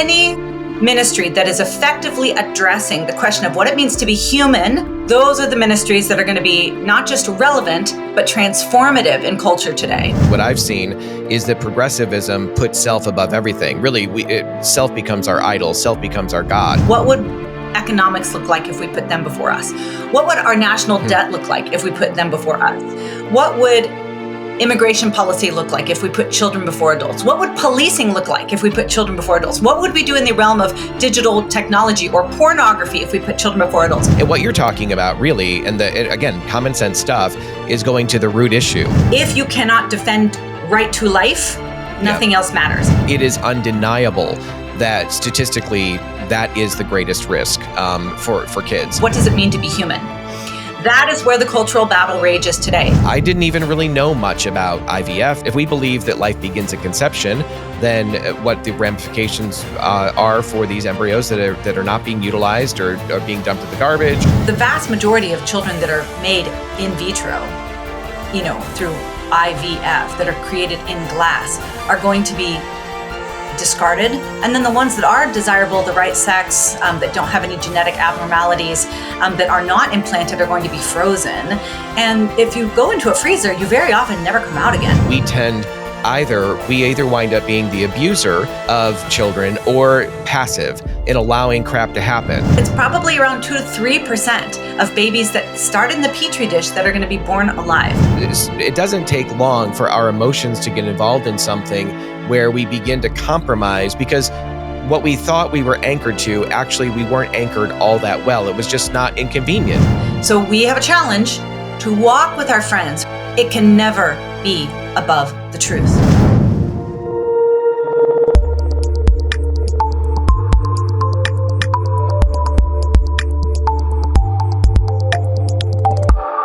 any ministry that is effectively addressing the question of what it means to be human, those are the ministries that are going to be not just relevant, but transformative in culture today. What I've seen is that progressivism puts self above everything. Really, self becomes our idol, self becomes our God. What would economics look like if we put them before us? What would our national debt look like if we put them before us? What would immigration policy look like if we put children before adults? What would policing look like if we put children before adults? What would we do in the realm of digital technology or pornography if we put children before adults? And what you're talking about really, and again, common sense stuff, is going to the root issue. If you cannot defend right to life, nothing else matters. It is undeniable that statistically, that is the greatest risk for kids. What does it mean to be human? That is where the cultural battle rages today. I didn't even really know much about IVF. If we believe that life begins at conception, then what the ramifications are for these embryos that are not being utilized or are being dumped in the garbage. The vast majority of children that are made in vitro, through IVF, that are created in glass, are going to be discarded. And then the ones that are desirable, the right sex, that don't have any genetic abnormalities, that are not implanted, are going to be frozen. And if you go into a freezer, you very often never come out again. We either wind up being the abuser of children or passive in allowing crap to happen. It's probably around 2 to 3% of babies that start in the petri dish that are going to be born alive. It doesn't take long for our emotions to get involved in something where we begin to compromise, because what we thought we were anchored to, actually we weren't anchored all that well. It was just not inconvenient. So we have a challenge to walk with our friends. It can never be above the truth.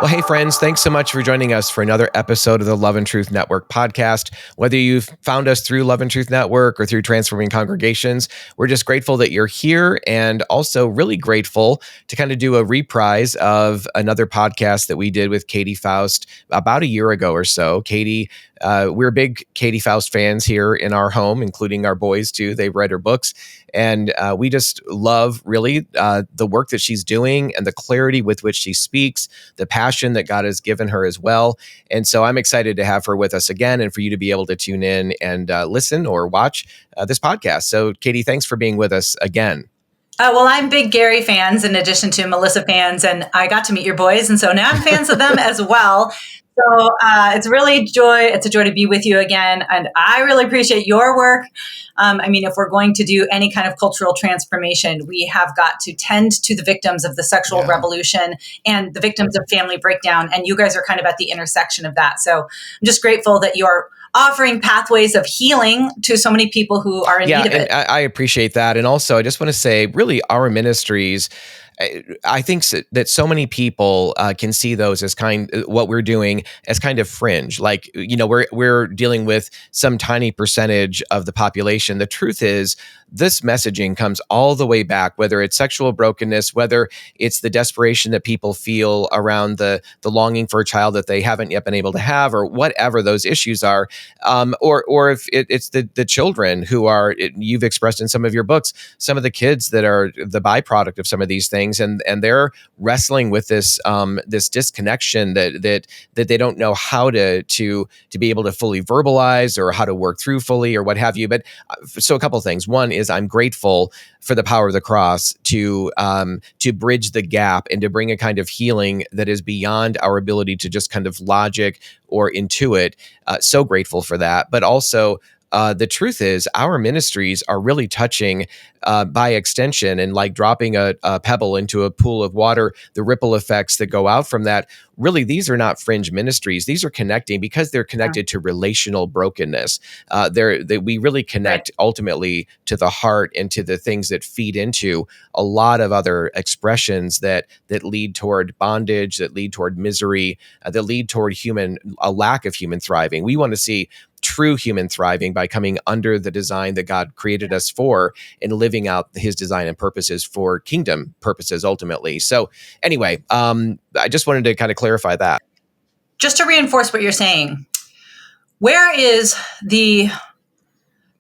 Well, hey friends, thanks so much for joining us for another episode of the Love and Truth Network podcast. Whether you've found us through Love and Truth Network or through Transforming Congregations, we're just grateful that you're here, and also really grateful to kind of do a reprise of another podcast that we did with Katy Faust about a year ago or so. Katy, we're big Katy Faust fans here in our home, including our boys too. They've read her books, and we just love really the work that she's doing and the clarity with which she speaks, the passion that God has given her as well. And so I'm excited to have her with us again, and for you to be able to tune in and listen or watch this podcast. So Katy, thanks for being with us again. Well, I'm big Garry fans in addition to Melissa fans, and I got to meet your boys, and so now I'm fans of them as well. So it's a joy to be with you again, and I really appreciate your work. If we're going to do any kind of cultural transformation, we have got to tend to the victims of the sexual revolution and the victims of family breakdown, and you guys are kind of at the intersection of that. So I'm just grateful that you're offering pathways of healing to so many people who are in need of it. I appreciate that. And also, I just want to say, really, our ministries, I think that so many people can see those as what we're doing as kind of fringe. Like, we're dealing with some tiny percentage of the population. The truth is, this messaging comes all the way back, whether it's sexual brokenness, whether it's the desperation that people feel around the longing for a child that they haven't yet been able to have, or whatever those issues are, or if it's the children who are, you've expressed in some of your books, some of the kids that are the byproduct of some of these things, and they're wrestling with this disconnection that they don't know how to be able to fully verbalize or how to work through fully or what have you. But so a couple of things. One is, I'm grateful for the power of the cross to bridge the gap and to bring a kind of healing that is beyond our ability to just kind of logic or intuit. So grateful for that. But also, the truth is, our ministries are really touching, by extension, and like dropping a pebble into a pool of water, the ripple effects that go out from that. Really, these are not fringe ministries. These are connecting because they're connected to relational brokenness. We really connect ultimately to the heart and to the things that feed into a lot of other expressions that lead toward bondage, that lead toward misery, that lead toward a lack of human thriving. We want to see true human thriving by coming under the design that God created us for and living out his design and purposes for kingdom purposes ultimately. So anyway, I just wanted to kind of clarify that. Just to reinforce what you're saying, where is the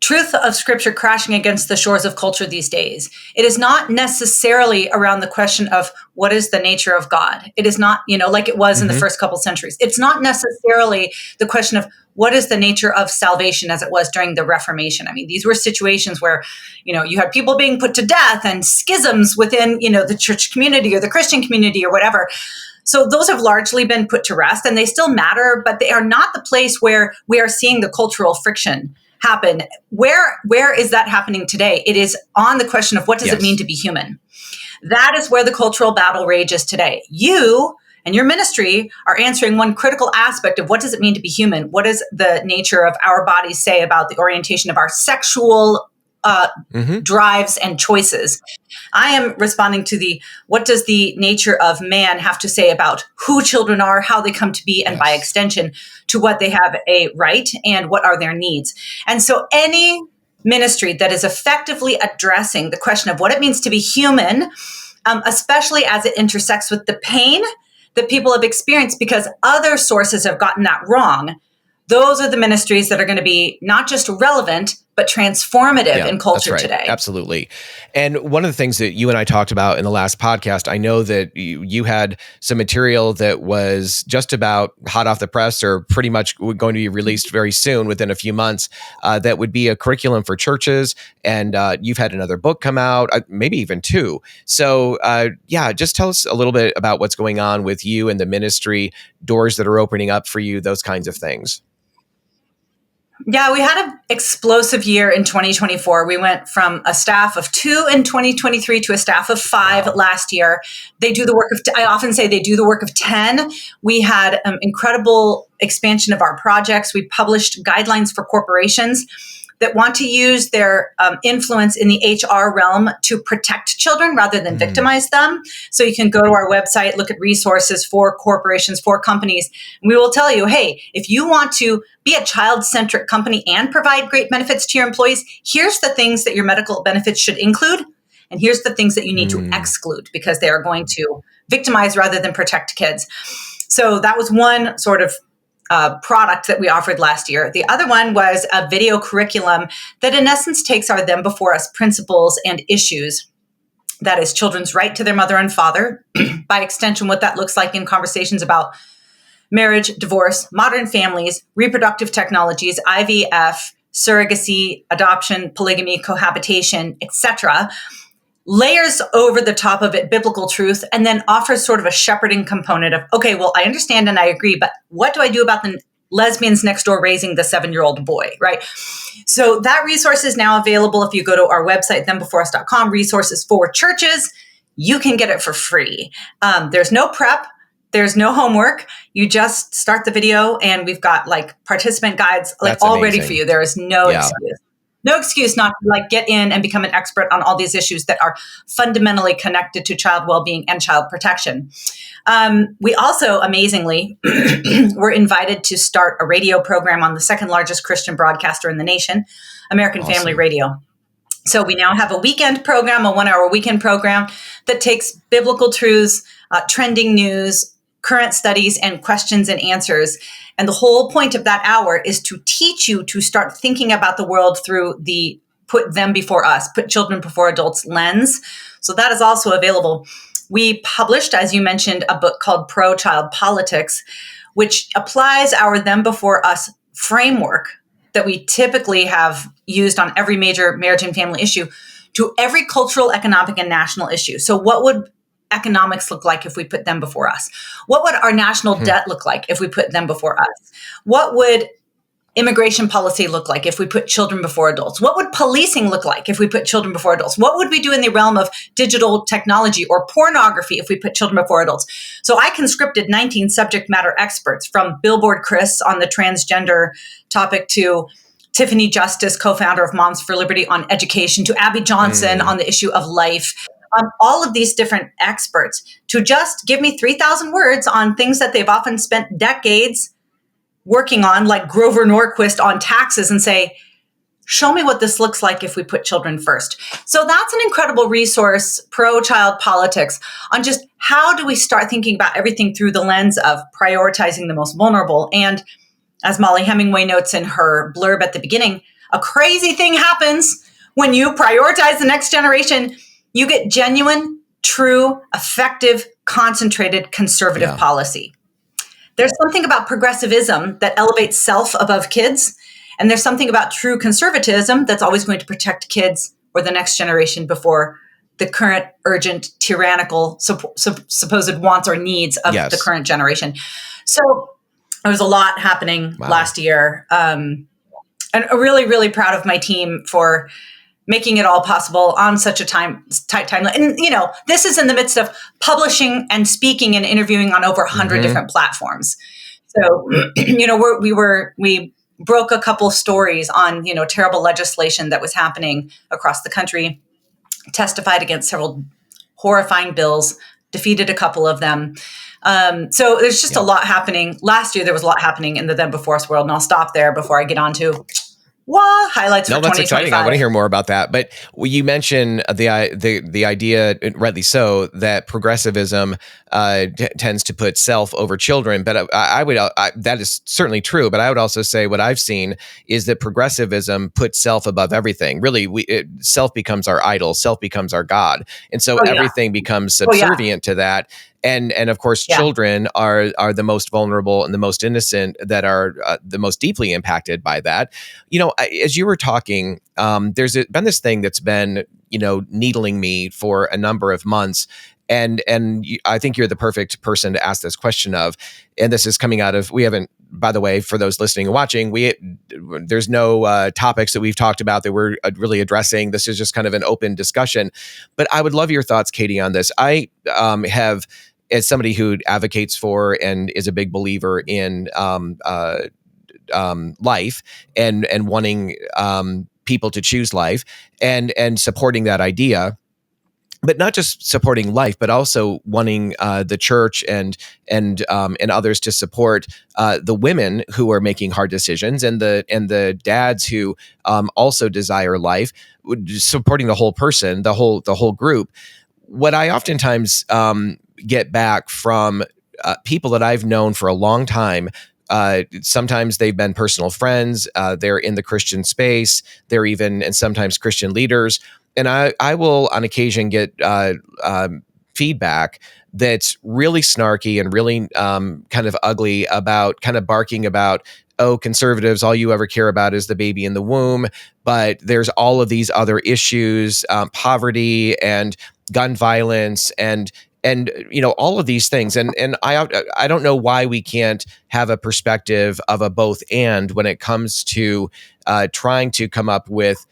truth of scripture crashing against the shores of culture these days. It is not necessarily around the question of what is the nature of God. It is not, like it was in the first couple centuries. It's not necessarily the question of what is the nature of salvation as it was during the Reformation. I mean, these were situations where, you had people being put to death and schisms within, the church community or the Christian community or whatever. So those have largely been put to rest, and they still matter, but they are not the place where we are seeing the cultural friction happen. Where is that happening today? It is on the question of what does it mean to be human? That is where the cultural battle rages today. You and your ministry are answering one critical aspect of what does it mean to be human? What does the nature of our bodies say about the orientation of our sexual drives and choices? I am responding to what does the nature of man have to say about who children are, how they come to be, and by extension to what they have a right and what are their needs. And so any ministry that is effectively addressing the question of what it means to be human, especially as it intersects with the pain that people have experienced because other sources have gotten that wrong, those are the ministries that are going to be not just relevant, but transformative in culture today. Absolutely. And one of the things that you and I talked about in the last podcast, I know that you had some material that was just about hot off the press or pretty much going to be released very soon within a few months, that would be a curriculum for churches. And you've had another book come out, maybe even two. So just tell us a little bit about what's going on with you and the ministry, doors that are opening up for you, those kinds of things. Yeah, we had an explosive year in 2024. We went from a staff of 2 in 2023 to a staff of 5 last year. They do the work of, I often say they do the work of 10. We had incredible expansion of our projects. We published guidelines for corporations that want to use their influence in the HR realm to protect children rather than victimize them. So you can go to our website, look at resources for corporations, for companies, and we will tell you, hey, if you want to be a child-centric company and provide great benefits to your employees, here's the things that your medical benefits should include, and here's the things that you need to exclude because they are going to victimize rather than protect kids. So that was one sort of product that we offered last year. The other one was a video curriculum that in essence takes our them before us principles and issues. That is children's right to their mother and father, by extension, what that looks like in conversations about marriage, divorce, modern families, reproductive technologies, IVF, surrogacy, adoption, polygamy, cohabitation, etc. Layers over the top of it biblical truth, and then offers sort of a shepherding component of, okay, well, I understand and I agree, but what do I do about the lesbians next door raising the 7-year-old boy, right? So that resource is now available. If you go to our website, thembeforeus.com, resources for churches, you can get it for free. There's no prep. There's no homework. You just start the video, and we've got like participant guides all ready for you. There is no excuse. No excuse not to get in and become an expert on all these issues that are fundamentally connected to child well-being and child protection. We also, amazingly, were invited to start a radio program on the second largest Christian broadcaster in the nation, American Family Radio. So we now have a weekend program, a 1-hour weekend program that takes biblical truths, trending news, current studies, and questions and answers. And the whole point of that hour is to teach you to start thinking about the world through the put them before us, put children before adults lens. So that is also available. We published, as you mentioned, a book called Pro-Child Politics, which applies our them before us framework that we typically have used on every major marriage and family issue to every cultural, economic, and national issue. So what would economics look like if we put them before us? What would our national debt look like if we put them before us? What would immigration policy look like if we put children before adults? What would policing look like if we put children before adults? What would we do in the realm of digital technology or pornography if we put children before adults? So I conscripted 19 subject matter experts, from Billboard Chris on the transgender topic to Tiffany Justice, co-founder of Moms for Liberty, on education, to Abby Johnson on the issue of life. All of these different experts to just give me 3,000 words on things that they've often spent decades working on, like Grover Norquist on taxes, and say, show me what this looks like if we put children first. So that's an incredible resource, Pro-Child Politics, on just how do we start thinking about everything through the lens of prioritizing the most vulnerable. And as Molly Hemingway notes in her blurb at the beginning, a crazy thing happens when you prioritize the next generation. You get genuine, true, effective, concentrated conservative policy. There's something about progressivism that elevates self above kids. And there's something about true conservatism that's always going to protect kids or the next generation before the current urgent, tyrannical, supposed wants or needs of the current generation. So there was a lot happening last year. And I'm really, really proud of my team for making it all possible on such a tight timeline. And, you know, this is in the midst of publishing and speaking and interviewing on over 100 different platforms. So, you know, we broke a couple stories on, you know, terrible legislation that was happening across the country, testified against several horrifying bills, defeated a couple of them. So there's just a lot happening. Last year, there was a lot happening in the then before us world. And I'll stop there before I get on to highlights for 2025. No, that's exciting. I want to hear more about that. But you mentioned the idea, rightly so, that progressivism tends to put self over children. But that is certainly true. But I would also say what I've seen is that progressivism puts self above everything. Really, self becomes our idol. Self becomes our God. And so everything becomes subservient to that. And of course, children are the most vulnerable and the most innocent that are the most deeply impacted by that. You know, as you were talking, there's been this thing that's been, you know, needling me for a number of months. And I think you're the perfect person to ask this question of. And this is coming out of, we haven't, by the way, for those listening and watching, there's no topics that we've talked about that we're really addressing. This is just kind of an open discussion. But I would love your thoughts, Katy, on this. I have, as somebody who advocates for and is a big believer in life and wanting people to choose life and supporting that idea, but not just supporting life, but also wanting the church and others to support the women who are making hard decisions and the dads who also desire life, supporting the whole person, the whole group. What I oftentimes get back from people that I've known for a long time. Sometimes they've been personal friends. They're in the Christian space. They're even, and sometimes Christian leaders. And I will on occasion get feedback that's really snarky and really kind of ugly about kind of barking about, oh, conservatives, all you ever care about is the baby in the womb. But there's all of these other issues, poverty and gun violence and you know, all of these things. And I don't know why we can't have a perspective of a both and when it comes to trying to come up with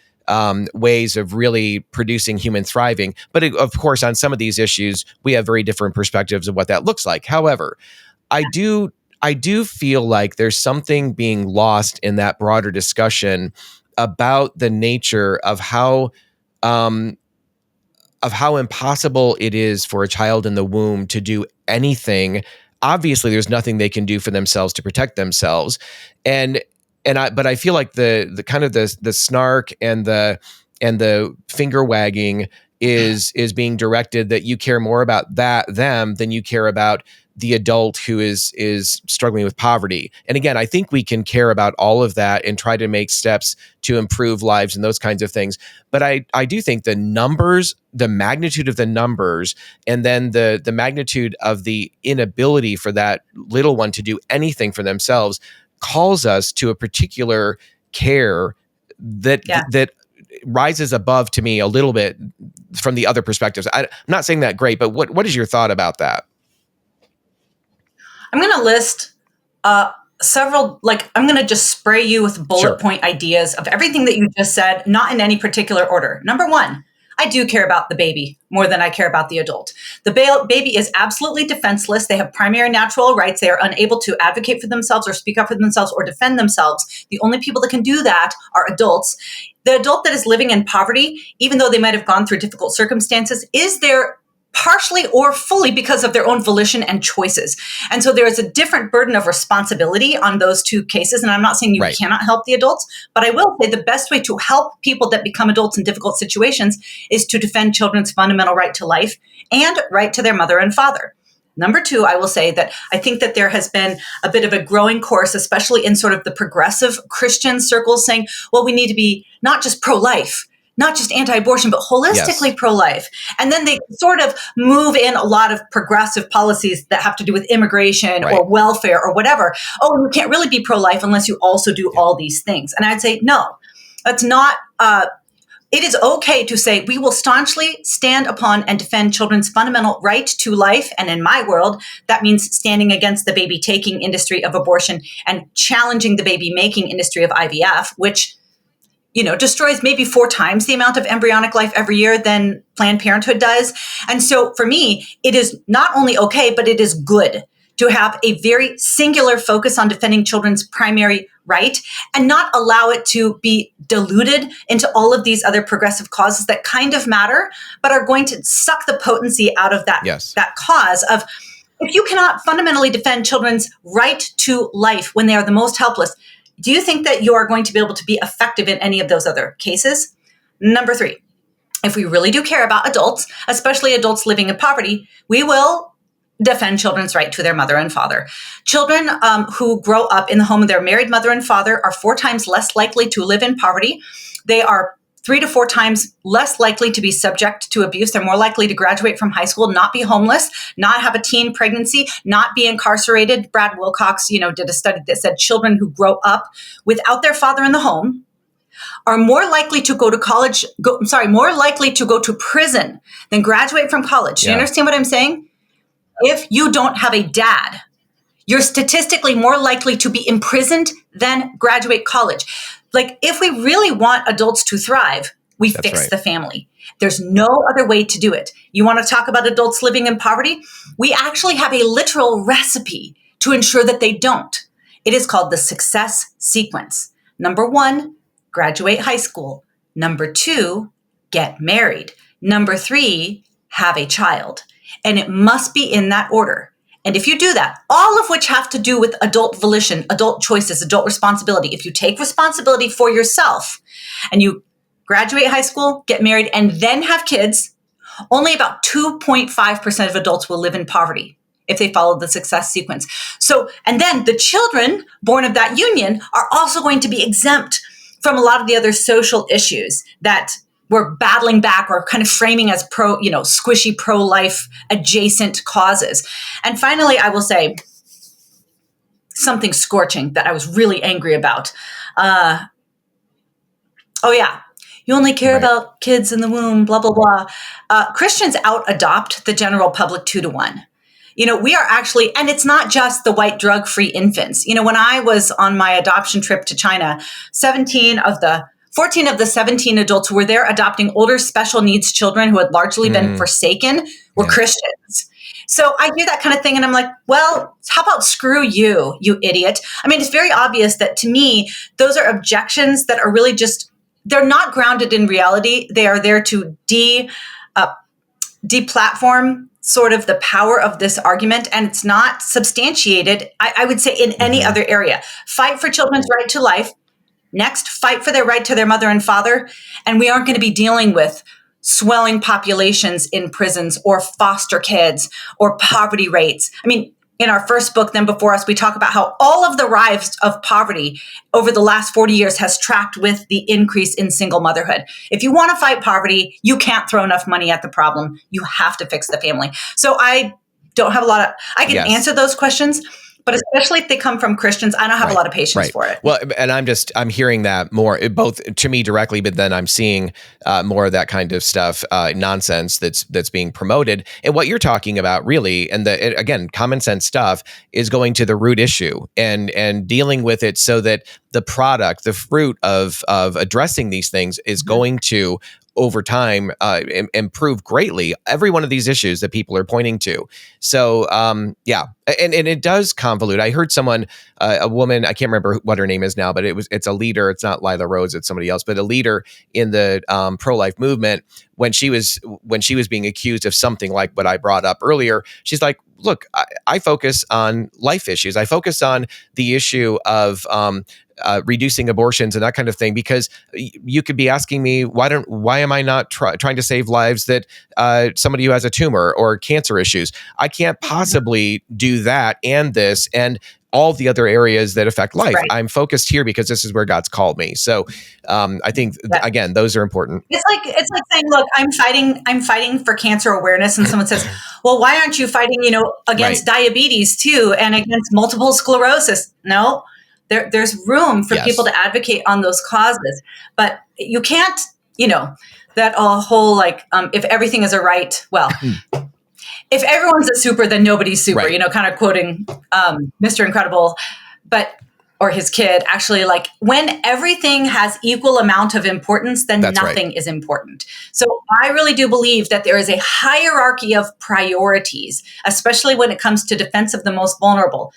ways of really producing human thriving. But of course, on some of these issues, we have very different perspectives of what that looks like. However, I do feel like there's something being lost in that broader discussion about the nature of how impossible it is for a child in the womb to do anything. Obviously, there's nothing they can do for themselves to protect themselves, but I feel like the kind of the snark and the finger wagging is being directed that you care more about them than you care about the adult who is struggling with poverty. And again, I think we can care about all of that and try to make steps to improve lives and those kinds of things. But I do think the numbers, the magnitude of the numbers, and then the magnitude of the inability for that little one to do anything for themselves calls us to a particular care that rises above, to me, a little bit from the other perspectives. I'm not saying that great, but what is your thought about that? I'm going to list several, I'm going to just spray you with bullet point ideas of everything that you just said, not in any particular order. Number one, I do care about the baby more than I care about the adult. The baby is absolutely defenseless. They have primary natural rights. They are unable to advocate for themselves or speak up for themselves or defend themselves. The only people that can do that are adults. The adult that is living in poverty, even though they might have gone through difficult circumstances, is there partially or fully because of their own volition and choices. And so there is a different burden of responsibility on those two cases. And I'm not saying you cannot help the adults, but I will say the best way to help people that become adults in difficult situations is to defend children's fundamental right to life and right to their mother and father. Number two, I will say that I think that there has been a bit of a growing course, especially in sort of the progressive Christian circles, saying, well, we need to be not just pro-life, not just anti-abortion, but holistically Yes. pro-life. And then they sort of move in a lot of progressive policies that have to do with immigration Right. or welfare or whatever. Oh, you can't really be pro-life unless you also do all these things. And I'd say, no, that's not, it is okay to say we will staunchly stand upon and defend children's fundamental right to life. And in my world, that means standing against the baby taking industry of abortion and challenging the baby making industry of IVF, which, you know, destroys maybe 4 times the amount of embryonic life every year than Planned Parenthood does. And so for me, it is not only okay, but it is good to have a very singular focus on defending children's primary right and not allow it to be diluted into all of these other progressive causes that kind of matter, but are going to suck the potency out of that, Yes. that cause of, if you cannot fundamentally defend children's right to life when they are the most helpless, do you think that you are going to be able to be effective in any of those other cases? Number 3, if we really do care about adults, especially adults living in poverty, we will defend children's right to their mother and father. Children who grow up in the home of their married mother and father are 4 times less likely to live in poverty. They are 3 to 4 times less likely to be subject to abuse. They're more likely to graduate from high school, not be homeless, not have a teen pregnancy, not be incarcerated. Brad Wilcox, did a study that said children who grow up without their father in the home are more likely to go to college, more likely to go to prison than graduate from college. Do you understand what I'm saying? If you don't have a dad, you're statistically more likely to be imprisoned than graduate college. Like, if we really want adults to thrive, we fix the family. There's no other way to do it. You want to talk about adults living in poverty? We actually have a literal recipe to ensure that they don't. It is called the success sequence. Number 1, graduate high school. Number 2, get married. Number 3, have a child. And it must be in that order. And if you do that, all of which have to do with adult volition, adult choices, adult responsibility, if you take responsibility for yourself and you graduate high school, get married, and then have kids, only about 2.5% of adults will live in poverty if they follow the success sequence. So, and then the children born of that union are also going to be exempt from a lot of the other social issues that we're battling back or kind of framing as squishy pro-life adjacent causes. And finally, I will say something scorching that I was really angry about. You only care about kids in the womb, blah, blah, blah. Christians out-adopt the general public 2 to 1. We are actually, and it's not just the white drug-free infants. When I was on my adoption trip to China, 14 of the 17 adults who were there adopting older special needs children who had largely been forsaken were Christians. So I hear that kind of thing and I'm like, well, how about screw you, you idiot? I mean, it's very obvious that to me, those are objections that are really just, they're not grounded in reality. They are there to deplatform sort of the power of this argument, and it's not substantiated, I would say, in any other area. Fight for children's right to life. Next, fight for their right to their mother and father. And we aren't going to be dealing with swelling populations in prisons or foster kids or poverty rates. I mean, in our first book, Then Before Us, we talk about how all of the rise of poverty over the last 40 years has tracked with the increase in single motherhood. If you want to fight poverty, you can't throw enough money at the problem. You have to fix the family. So I don't have I can answer those questions, but especially if they come from Christians, I don't have a lot of patience for it. Well, and I'm hearing that more, both to me directly, but then I'm seeing more of that kind of stuff, nonsense that's being promoted. And what you're talking about really, and again, common sense stuff is going to the root issue and dealing with it so that the product, the fruit of addressing these things is going to, over time, improve greatly every one of these issues that people are pointing to. So, and it does convolute. I heard someone, a woman, I can't remember what her name is now, but it's a leader. It's not Lila Rhodes, it's somebody else, but a leader in the pro-life movement. When she was being accused of something like what I brought up earlier, she's like, look, I focus on life issues. I focus on the issue of reducing abortions and that kind of thing, because you could be asking me, why am I not trying to save lives that somebody who has a tumor or cancer issues? I can't possibly do that and this and all the other areas that affect life. Right. I'm focused here because this is where God's called me. So I think again, those are important. It's like saying, look, I'm fighting for cancer awareness, and someone says, well, why aren't you fighting, against diabetes too, and against multiple sclerosis? No, there's room for people to advocate on those causes, but you can't, that whole if everything is a right, well. If everyone's a super, then nobody's super, kind of quoting Mr. Incredible, or his kid, actually, when everything has equal amount of importance, then nothing is important. So I really do believe that there is a hierarchy of priorities, especially when it comes to defense of the most vulnerable.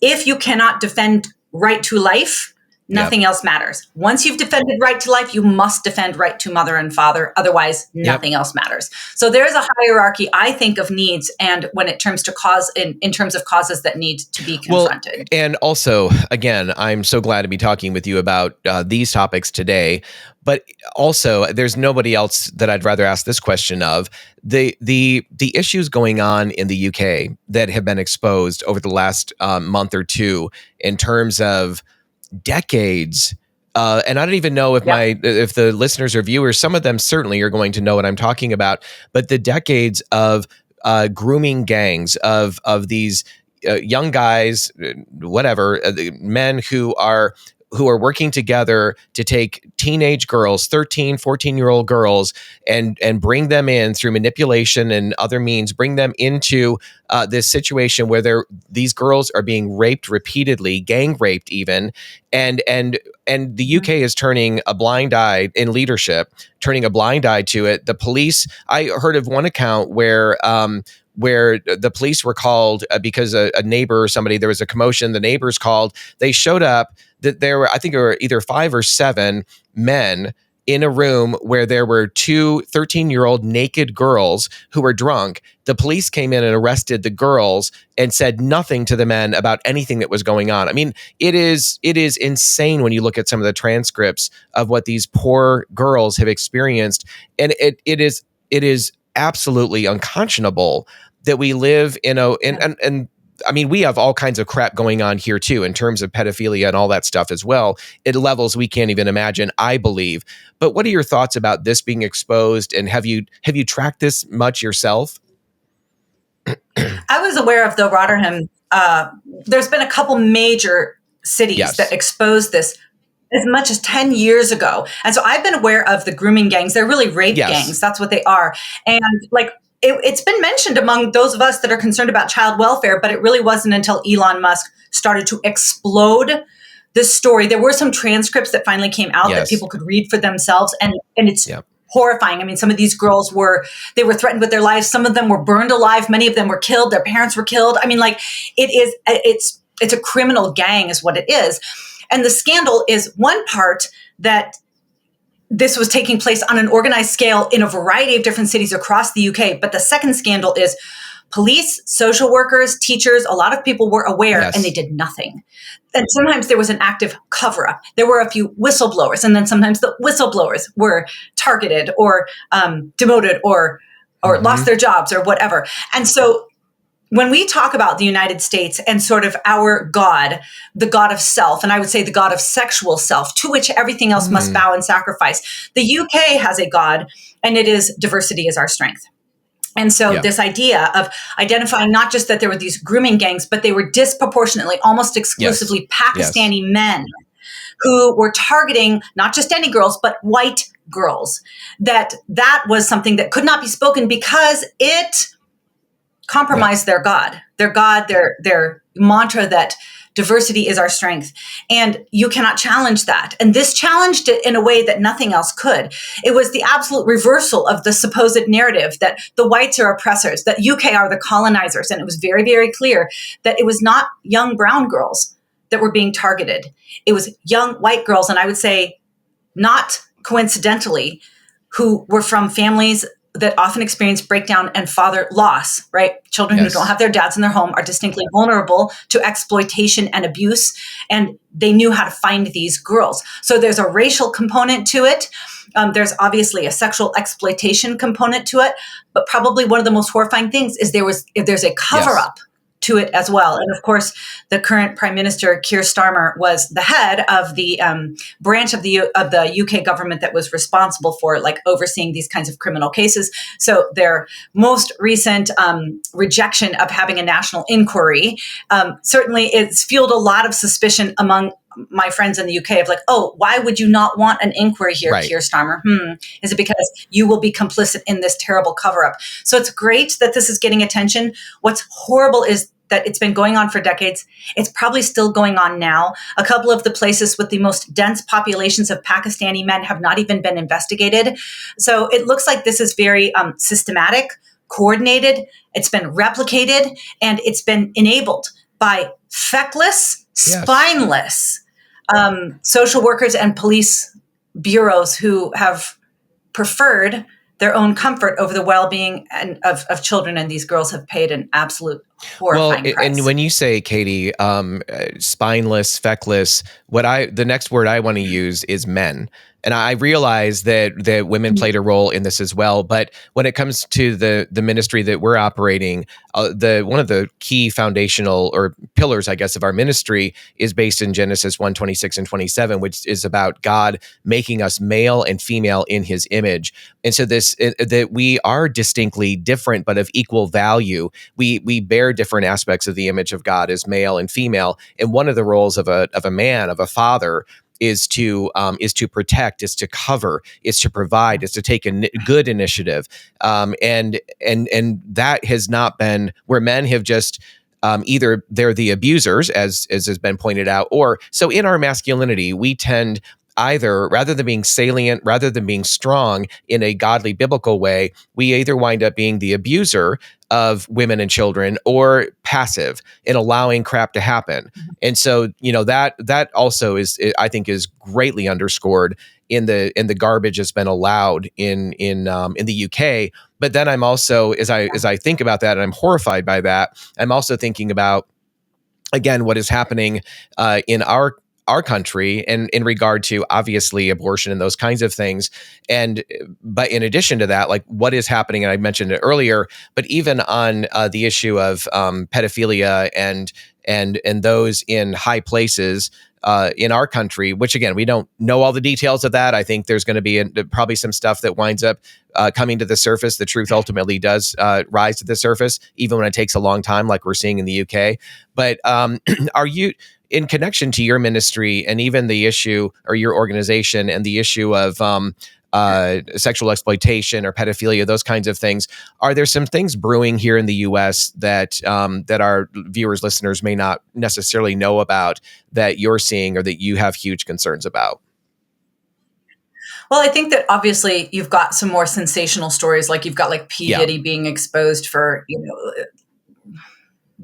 If you cannot defend right to life, nothing else matters. Once you've defended right to life, you must defend right to mother and father. Otherwise, nothing else matters. So there's a hierarchy, I think, of needs, and when it terms to in terms of causes that need to be confronted. Well, and also, again, I'm so glad to be talking with you about these topics today. But also, there's nobody else that I'd rather ask this question of. The issues going on in the UK that have been exposed over the last month or two in terms of decades, and I don't even know if if the listeners or viewers, some of them certainly are going to know what I'm talking about, but the decades of grooming gangs of these young guys, whatever, men who are working together to take teenage girls, 13, 14-year-old girls, and bring them in through manipulation and other means, bring them into this situation where these girls are being raped repeatedly, gang raped even, and the UK is turning a blind eye in leadership, turning a blind eye to it. The police, I heard of one account where the police were called because a neighbor or somebody, there was a commotion, the neighbors called, they showed up, that there were, I think there were either 5 or 7 men in a room where there were 2 13-year-old naked girls who were drunk. The police came in and arrested the girls and said nothing to the men about anything that was going on. I mean, it is insane when you look at some of the transcripts of what these poor girls have experienced. And it is absolutely unconscionable that we live in and I mean, we have all kinds of crap going on here too, in terms of pedophilia and all that stuff as well, at levels we can't even imagine, I believe. But what are your thoughts about this being exposed? And have you tracked this much yourself? I was aware of the Rotherham. There's been a couple major cities that exposed this as much as 10 years ago. And so I've been aware of the grooming gangs. They're really rape gangs. That's what they are. And it's been mentioned among those of us that are concerned about child welfare, but it really wasn't until Elon Musk started to explode this story. There were some transcripts that finally came out that people could read for themselves. And it's horrifying. I mean, some of these girls were threatened with their lives. Some of them were burned alive. Many of them were killed. Their parents were killed. I mean, it's a criminal gang is what it is. And the scandal is one part that this was taking place on an organized scale in a variety of different cities across the UK. But the second scandal is police, social workers, teachers, a lot of people were aware and they did nothing. And sometimes there was an active cover-up. There were a few whistleblowers, and then sometimes the whistleblowers were targeted or demoted or lost their jobs or whatever. And so when we talk about the United States and sort of our God, the God of self, and I would say the God of sexual self, to which everything else must bow and sacrifice, the UK has a God, and it is diversity is our strength. And so this idea of identifying not just that there were these grooming gangs, but they were disproportionately, almost exclusively Pakistani men who were targeting not just any girls, but white girls, that was something that could not be spoken because it compromise their God, their mantra that diversity is our strength. And you cannot challenge that. And this challenged it in a way that nothing else could. It was the absolute reversal of the supposed narrative that the whites are oppressors, that UK are the colonizers. And it was very, very clear that it was not young brown girls that were being targeted. It was young white girls. And I would say not coincidentally, who were from families that often experience breakdown and father loss, right? Children who don't have their dads in their home are distinctly vulnerable to exploitation and abuse, and they knew how to find these girls. So there's a racial component to it. There's obviously a sexual exploitation component to it, but probably one of the most horrifying things is there's a cover-up to it as well. And of course, the current Prime Minister, Keir Starmer, was the head of the branch of the UK government that was responsible for like overseeing these kinds of criminal cases. So their most recent rejection of having a national inquiry certainly it's fueled a lot of suspicion among my friends in the UK of like, oh, why would you not want an inquiry here, Keir Starmer? Is it because you will be complicit in this terrible cover-up? So it's great that this is getting attention. What's horrible is that it's been going on for decades. It's probably still going on now. A couple of the places with the most dense populations of Pakistani men have not even been investigated. So it looks like this is very systematic, coordinated. It's been replicated, and it's been enabled by feckless, spineless social workers and police bureaus who have preferred their own comfort over the well-being of children, and these girls have paid an absolute horrifying price. And when you say, Katy, spineless, feckless, the next word I want to use is men. And I realize that women played a role in this as well. But when it comes to the ministry that we're operating, one of the key foundational or pillars, I guess, of our ministry is based in Genesis 1:26 and 27, which is about God making us male and female in his image. And so that we are distinctly different, but of equal value. We bear different aspects of the image of God as male and female. And one of the roles of a man, of a father, is to protect, is to cover, is to provide, is to take a good initiative, and that has not been where men have just either they're the abusers, as has been pointed out, or so in our masculinity we tend either, rather than being salient, rather than being strong in a godly biblical way, we either wind up being the abuser of women and children or passive in allowing crap to happen. And so, that also is, I think, is greatly underscored in the garbage that's been allowed in the UK. But then I'm also, as I think about that, and I'm horrified by that, I'm also thinking about, again, what is happening in our country and in regard to obviously abortion and those kinds of things. But in addition to that, like what is happening, and I mentioned it earlier, but even on the issue of pedophilia and those in high places in our country, which again, we don't know all the details of that. I think there's going to be probably some stuff that winds up coming to the surface. The truth ultimately does rise to the surface, even when it takes a long time, like we're seeing in the UK. But are you, in connection to your ministry and even the issue, or your organization and the issue of sexual exploitation or pedophilia, those kinds of things, are there some things brewing here in the U.S. that our viewers, listeners may not necessarily know about, that you're seeing or that you have huge concerns about? Well, I think that obviously you've got some more sensational stories, like you've got like P. Diddy being exposed for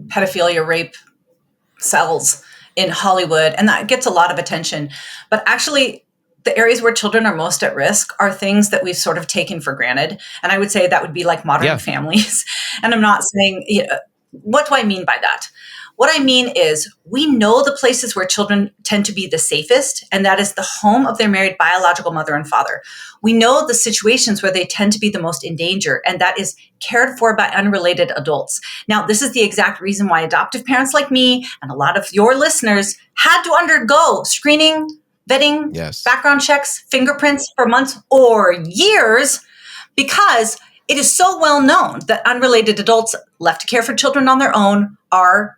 pedophilia, rape cells in Hollywood, and that gets a lot of attention. But actually, the areas where children are most at risk are things that we've sort of taken for granted. And I would say that would be like modern families. And I'm not saying, what do I mean by that? What I mean is, we know the places where children tend to be the safest, and that is the home of their married biological mother and father. We know the situations where they tend to be the most in danger, and that is cared for by unrelated adults. Now, this is the exact reason why adoptive parents like me and a lot of your listeners had to undergo screening, vetting, background checks, fingerprints for months or years, because it is so well known that unrelated adults left to care for children on their own are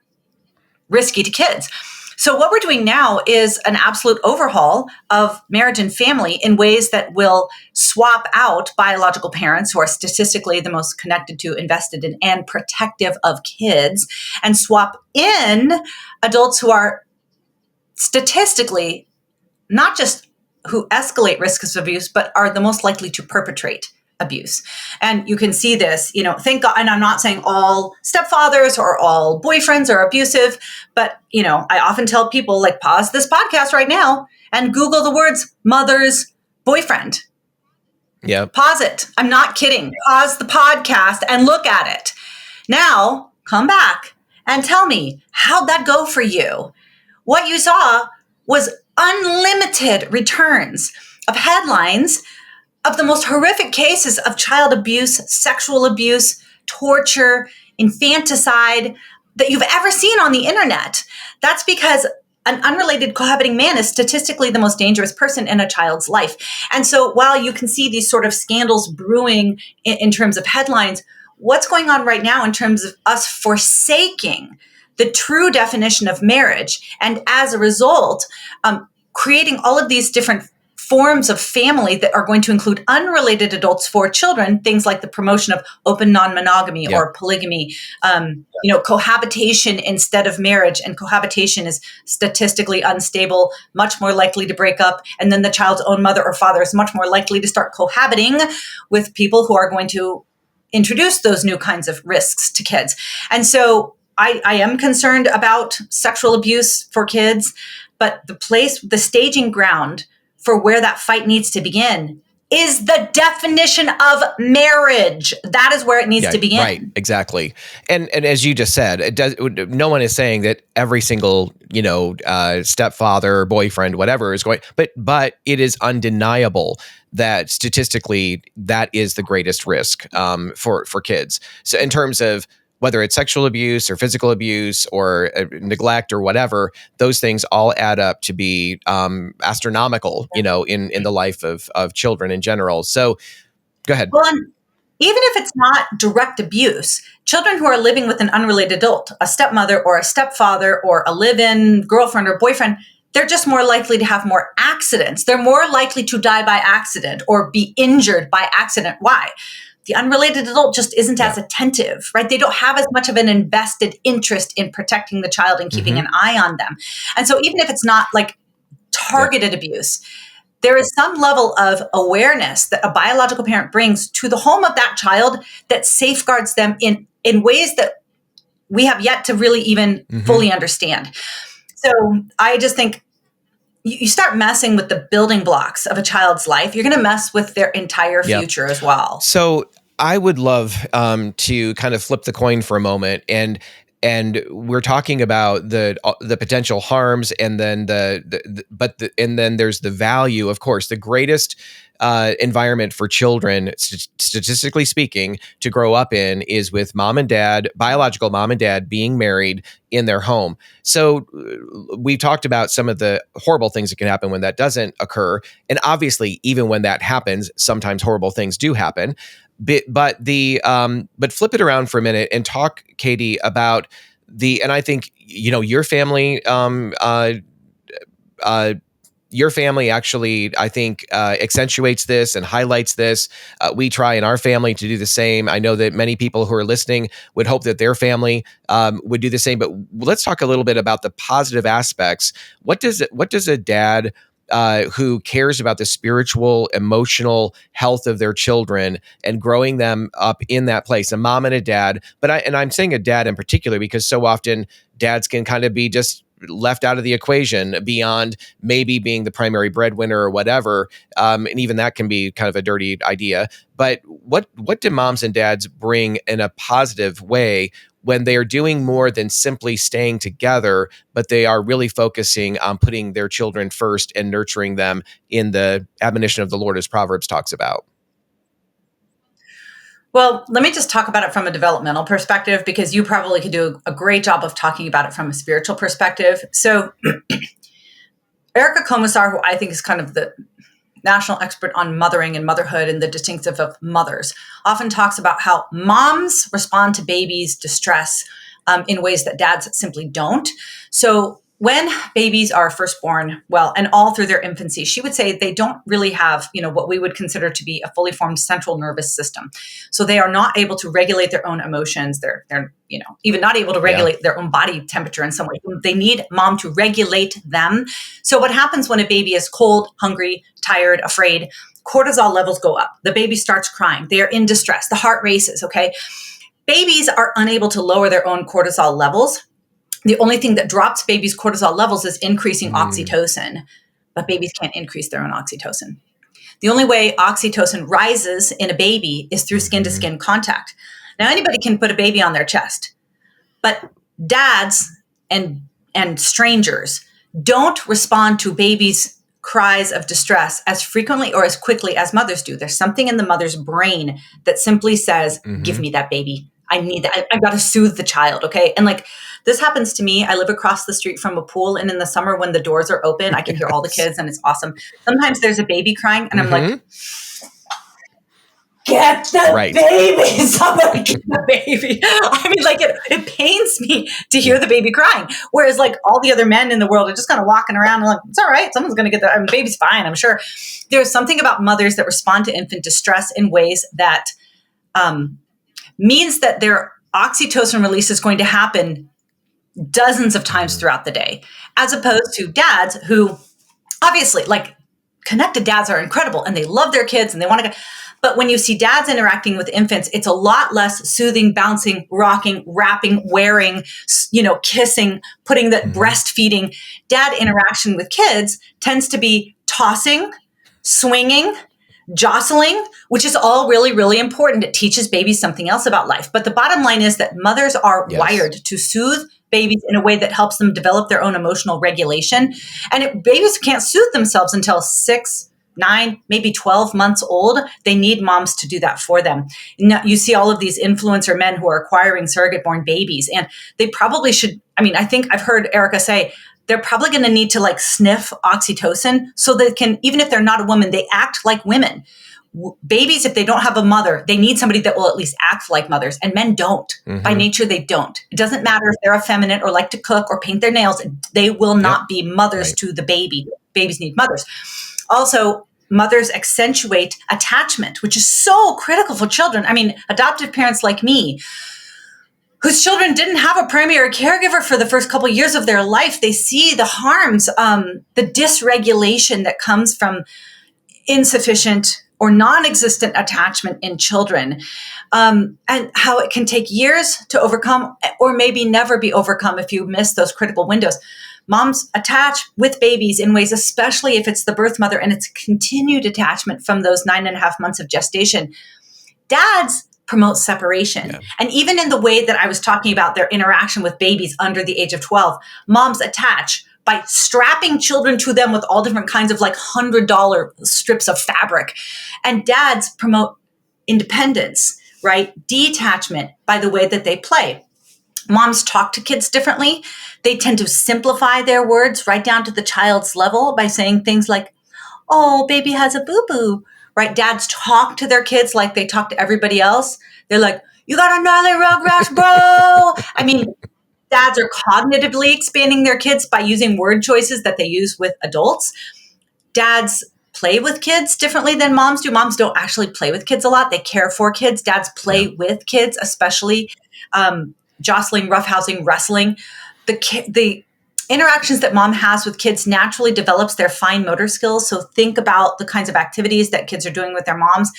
risky to kids. So what we're doing now is an absolute overhaul of marriage and family in ways that will swap out biological parents, who are statistically the most connected to, invested in, and protective of kids, and swap in adults who are statistically not just who escalate risks of abuse, but are the most likely to perpetrate abuse. And you can see this, thank God. And I'm not saying all stepfathers or all boyfriends are abusive, but, I often tell people, like, pause this podcast right now and Google the words mother's boyfriend. Yeah. Pause it. I'm not kidding. Pause the podcast and look at it. Now, come back and tell me, how'd that go for you? What you saw was unlimited returns of headlines of the most horrific cases of child abuse, sexual abuse, torture, infanticide that you've ever seen on the internet. That's because an unrelated cohabiting man is statistically the most dangerous person in a child's life. And so while you can see these sort of scandals brewing in terms of headlines, what's going on right now in terms of us forsaking the true definition of marriage, and as a result, creating all of these different forms of family that are going to include unrelated adults for children, things like the promotion of open non-monogamy or polygamy, cohabitation instead of marriage. And cohabitation is statistically unstable, much more likely to break up. And then the child's own mother or father is much more likely to start cohabiting with people who are going to introduce those new kinds of risks to kids. And so I am concerned about sexual abuse for kids, but the staging ground for where that fight needs to begin is the definition of marriage. That is where it needs to begin. Right, exactly. And as you just said, no one is saying that every single, stepfather, boyfriend, whatever is going, but it is undeniable that statistically that is the greatest risk for kids. So in terms of whether it's sexual abuse or physical abuse or neglect or whatever, those things all add up to be astronomical, in the life of children in general. So go ahead. Well, even if it's not direct abuse, children who are living with an unrelated adult, a stepmother or a stepfather or a live-in girlfriend or boyfriend, they're just more likely to have more accidents. They're more likely to die by accident or be injured by accident. Why? The unrelated adult just isn't as attentive, right? They don't have as much of an invested interest in protecting the child and keeping an eye on them. And so even if it's not like targeted abuse, there is some level of awareness that a biological parent brings to the home of that child that safeguards them in ways that we have yet to really even fully understand. So I just think you start messing with the building blocks of a child's life, you're going to mess with their entire future as well. So I would love to kind of flip the coin for a moment, and we're talking about the potential harms, and then and then there's the value. Of course, the greatest environment for children, statistically speaking, to grow up in is with mom and dad, biological mom and dad, being married in their home. So we've talked about some of the horrible things that can happen when that doesn't occur. And obviously, even when that happens, sometimes horrible things do happen. But flip it around for a minute and talk, Katy, about and I think, your family, your family actually, I think, accentuates this and highlights this. We try in our family to do the same. I know that many people who are listening would hope that their family would do the same. But let's talk a little bit about the positive aspects. What does a dad who cares about the spiritual, emotional health of their children and growing them up in that place, a mom and a dad, I'm saying a dad in particular because so often dads can kind of be just left out of the equation beyond maybe being the primary breadwinner or whatever. And even that can be kind of a dirty idea. But what do moms and dads bring in a positive way when they are doing more than simply staying together, but they are really focusing on putting their children first and nurturing them in the admonition of the Lord, as Proverbs talks about? Well, let me just talk about it from a developmental perspective, because you probably could do a great job of talking about it from a spiritual perspective. So Erica Komisar, who I think is kind of the national expert on mothering and motherhood and the distinctive of mothers, often talks about how moms respond to babies' distress in ways that dads simply don't. So when babies are first born, and all through their infancy, she would say they don't really have, what we would consider to be a fully formed central nervous system. So they are not able to regulate their own emotions. They're even not able to regulate their own body temperature in some way. They need mom to regulate them. So what happens when a baby is cold, hungry, tired, afraid? Cortisol levels go up. The baby starts crying. They are in distress. The heart races, okay? Babies are unable to lower their own cortisol levels. The only thing that drops babies' cortisol levels is increasing oxytocin, but babies can't increase their own oxytocin. The only way oxytocin rises in a baby is through skin to skin contact. Now, anybody can put a baby on their chest, but dads and strangers don't respond to babies' cries of distress as frequently or as quickly as mothers do. There's something in the mother's brain that simply says, give me that baby. I need that. I've got to soothe the child. Okay. And like, this happens to me. I live across the street from a pool, and in the summer when the doors are open, I can hear all the kids, and it's awesome. Sometimes there's a baby crying, and I'm like, get the baby. Somebody get the baby. I mean, like, it pains me to hear the baby crying. Whereas like all the other men in the world are just kind of walking around and like, it's all right. Someone's going to get the baby's fine, I'm sure. There's something about mothers that respond to infant distress in ways that means that their oxytocin release is going to happen dozens of times throughout the day, as opposed to dads who obviously, like, connected dads are incredible and they love their kids and they want to go. But when you see dads interacting with infants, it's a lot less soothing, bouncing, rocking, wrapping, wearing, kissing, putting the breastfeeding. Dad interaction with kids tends to be tossing, swinging, jostling, which is all really, really important. It teaches babies something else about life. But the bottom line is that mothers are wired to soothe babies in a way that helps them develop their own emotional regulation. And babies can't soothe themselves until 6, 9, maybe 12 months old. They need moms to do that for them. Now, you see all of these influencer men who are acquiring surrogate-born babies, and they probably should. I mean, I think I've heard Erica say they're probably going to need to like sniff oxytocin so they can, even if they're not a woman, they act like women. Babies, if they don't have a mother, they need somebody that will at least act like mothers, and men don't. By nature, they don't. It doesn't matter if they're effeminate or like to cook or paint their nails. They will not be mothers to the baby. Babies need mothers. Also, mothers accentuate attachment, which is so critical for children. I mean, adoptive parents like me, whose children didn't have a primary caregiver for the first couple of years of their life, they see the harms, the dysregulation that comes from insufficient or non-existent attachment in children, and how it can take years to overcome or maybe never be overcome if you miss those critical windows. Moms attach with babies in ways, especially if it's the birth mother and it's continued attachment from those 9.5 months of gestation. Dads promote separation. Yeah. And even in the way that I was talking about their interaction with babies under the age of 12, moms attach by strapping children to them with all different kinds of like $100 strips of fabric. And dads promote independence, right? Detachment by the way that they play. Moms talk to kids differently. They tend to simplify their words right down to the child's level by saying things like, oh, baby has a boo-boo, right? Dads talk to their kids like they talk to everybody else. They're like, you got a gnarly rugrats, bro. I mean, dads are cognitively expanding their kids by using word choices that they use with adults. Dads play with kids differently than moms do. Moms don't actually play with kids a lot. They care for kids. Dads play with kids, especially jostling, roughhousing, wrestling. The interactions that mom has with kids naturally develops their fine motor skills. So think about the kinds of activities that kids are doing with their moms: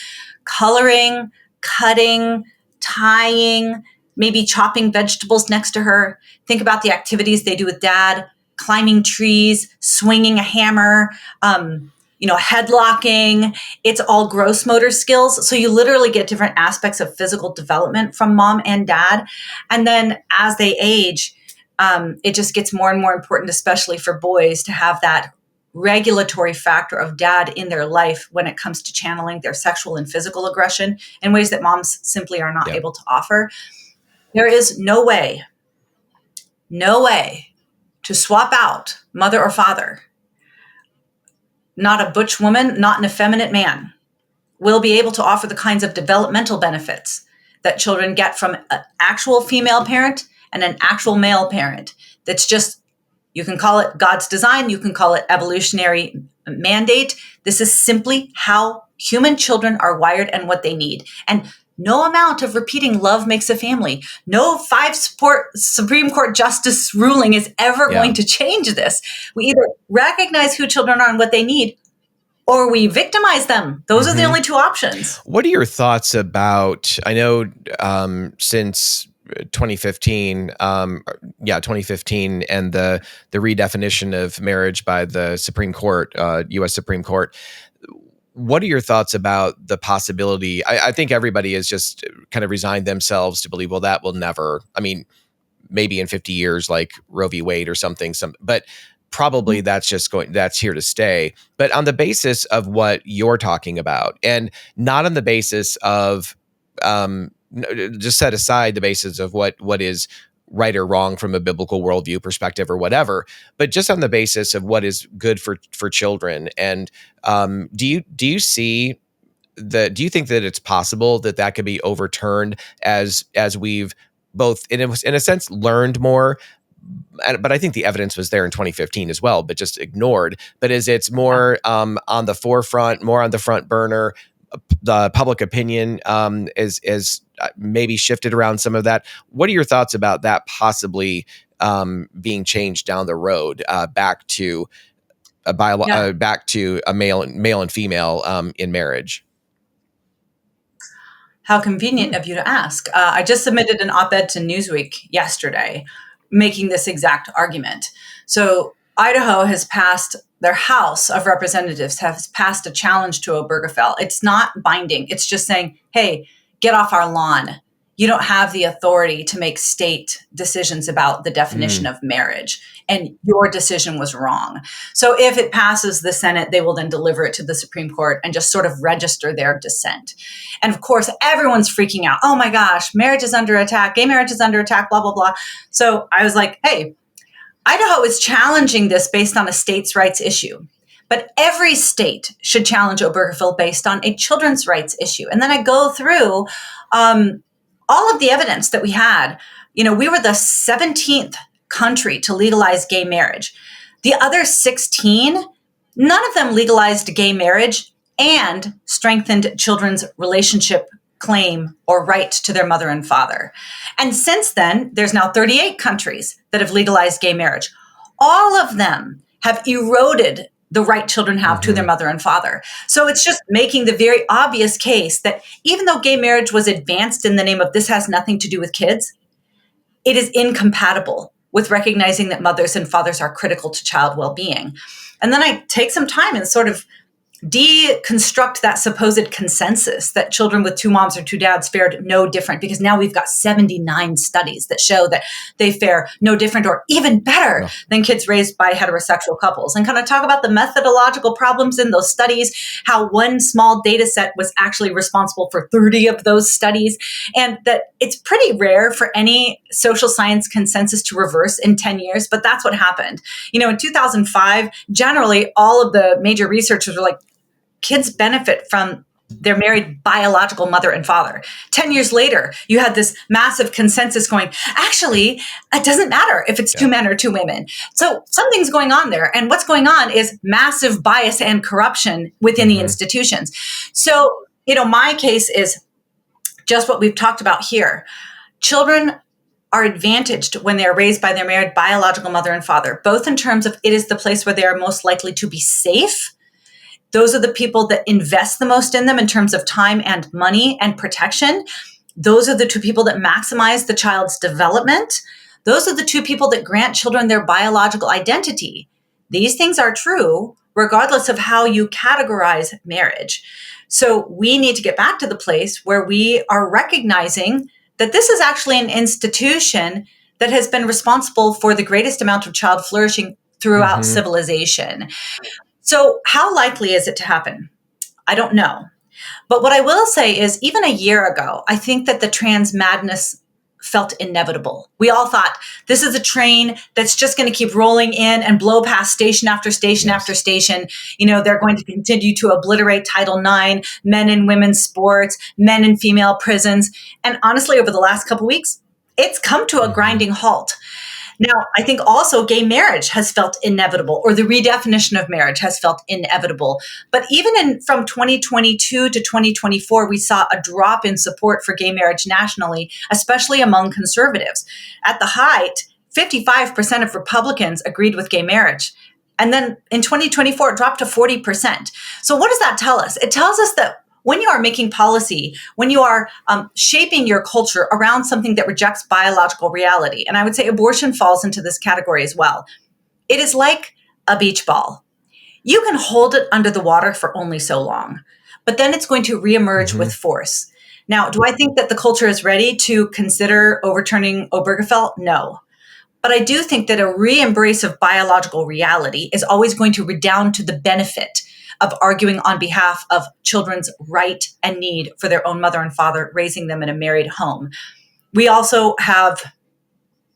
coloring, cutting, tying, maybe chopping vegetables next to her. Think about the activities they do with dad: climbing trees, swinging a hammer, headlocking. It's all gross motor skills. So you literally get different aspects of physical development from mom and dad. And then as they age, it just gets more and more important, especially for boys, to have that regulatory factor of dad in their life when it comes to channeling their sexual and physical aggression in ways that moms simply are not able to offer. There is no way to swap out mother or father. Not a butch woman, not an effeminate man will be able to offer the kinds of developmental benefits that children get from an actual female parent and an actual male parent. That's just, you can call it God's design, you can call it evolutionary mandate. This is simply how human children are wired and what they need. And no amount of repeating love makes a family. No 5 Supreme Court justice ruling is ever going to change this. We either recognize who children are and what they need, or we victimize them. Those are the only two options. What are your thoughts about, I know since 2015, 2015 and the redefinition of marriage by the Supreme Court, U.S. Supreme Court, what are your thoughts about the possibility? I think everybody has just kind of resigned themselves to believe, well, that will never, I mean, maybe in 50 years, like Roe v. Wade or something, but probably that's here to stay. But on the basis of what you're talking about, and not on the basis of, just set aside the basis of what is right or wrong from a biblical worldview perspective or whatever, but just on the basis of what is good for children. And do you see do you think that it's possible that could be overturned as we've both in a sense learned more, but I think the evidence was there in 2015 as well, but just ignored. But as it's more on the forefront, more on the front burner, the public opinion is maybe shifted around some of that. What are your thoughts about that possibly being changed down the road back to back to a male and female in marriage? How convenient of you to ask. I just submitted an op-ed to Newsweek yesterday making this exact argument. So Idaho has passed, their House of Representatives has passed a challenge to Obergefell. It's not binding. It's just saying, hey, get off our lawn. You don't have the authority to make state decisions about the definition of marriage, and your decision was wrong. So if it passes the Senate, they will then deliver it to the Supreme Court and just sort of register their dissent. And of course, everyone's freaking out. Oh my gosh, marriage is under attack. Gay marriage is under attack, blah, blah, blah. So I was like, hey, Idaho is challenging this based on a states' rights issue. But every state should challenge Obergefell based on a children's rights issue. And then I go through all of the evidence that we had. You know, we were the 17th country to legalize gay marriage. The other 16, none of them legalized gay marriage and strengthened children's relationship claim or right to their mother and father. And since then, there's now 38 countries that have legalized gay marriage. All of them have eroded the right children have to their mother and father. So it's just making the very obvious case that even though gay marriage was advanced in the name of this has nothing to do with kids, it is incompatible with recognizing that mothers and fathers are critical to child well-being. And then I take some time and sort of deconstruct that supposed consensus that children with two moms or two dads fared no different, because now we've got 79 studies that show that they fare no different or even better than kids raised by heterosexual couples, and kind of talk about the methodological problems in those studies, how one small data set was actually responsible for 30 of those studies, and that it's pretty rare for any social science consensus to reverse in 10 years, but that's what happened. You know, in 2005, generally all of the major researchers were like, kids benefit from their married biological mother and father. 10 years later, you had this massive consensus going, actually, it doesn't matter if it's two men or two women. So something's going on there. And what's going on is massive bias and corruption within the institutions. So, you know, my case is just what we've talked about here. Children are advantaged when they're raised by their married biological mother and father, both in terms of it is the place where they are most likely to be safe. Those are the people that invest the most in them in terms of time and money and protection. Those are the two people that maximize the child's development. Those are the two people that grant children their biological identity. These things are true regardless of how you categorize marriage. So we need to get back to the place where we are recognizing that this is actually an institution that has been responsible for the greatest amount of child flourishing throughout civilization. So how likely is it to happen? I don't know. But what I will say is, even a year ago, I think that the trans madness felt inevitable. We all thought this is a train that's just going to keep rolling in and blow past station after station after station. You know, they're going to continue to obliterate Title IX, men and women's sports, men and female prisons. And honestly, over the last couple of weeks, it's come to a grinding halt. Now, I think also gay marriage has felt inevitable, or the redefinition of marriage has felt inevitable. But even from 2022 to 2024, we saw a drop in support for gay marriage nationally, especially among conservatives. At the height, 55% of Republicans agreed with gay marriage. And then in 2024, it dropped to 40%. So what does that tell us? It tells us that when you are making policy, when you are shaping your culture around something that rejects biological reality, and I would say abortion falls into this category as well, it is like a beach ball. you can hold it under the water for only so long, but then it's going to reemerge Mm-hmm. with force. Now, do I think that the culture is ready to consider overturning Obergefell? No. But I do think that a re-embrace of biological reality is always going to redound to the benefit of arguing on behalf of children's right and need for their own mother and father, raising them in a married home. We also have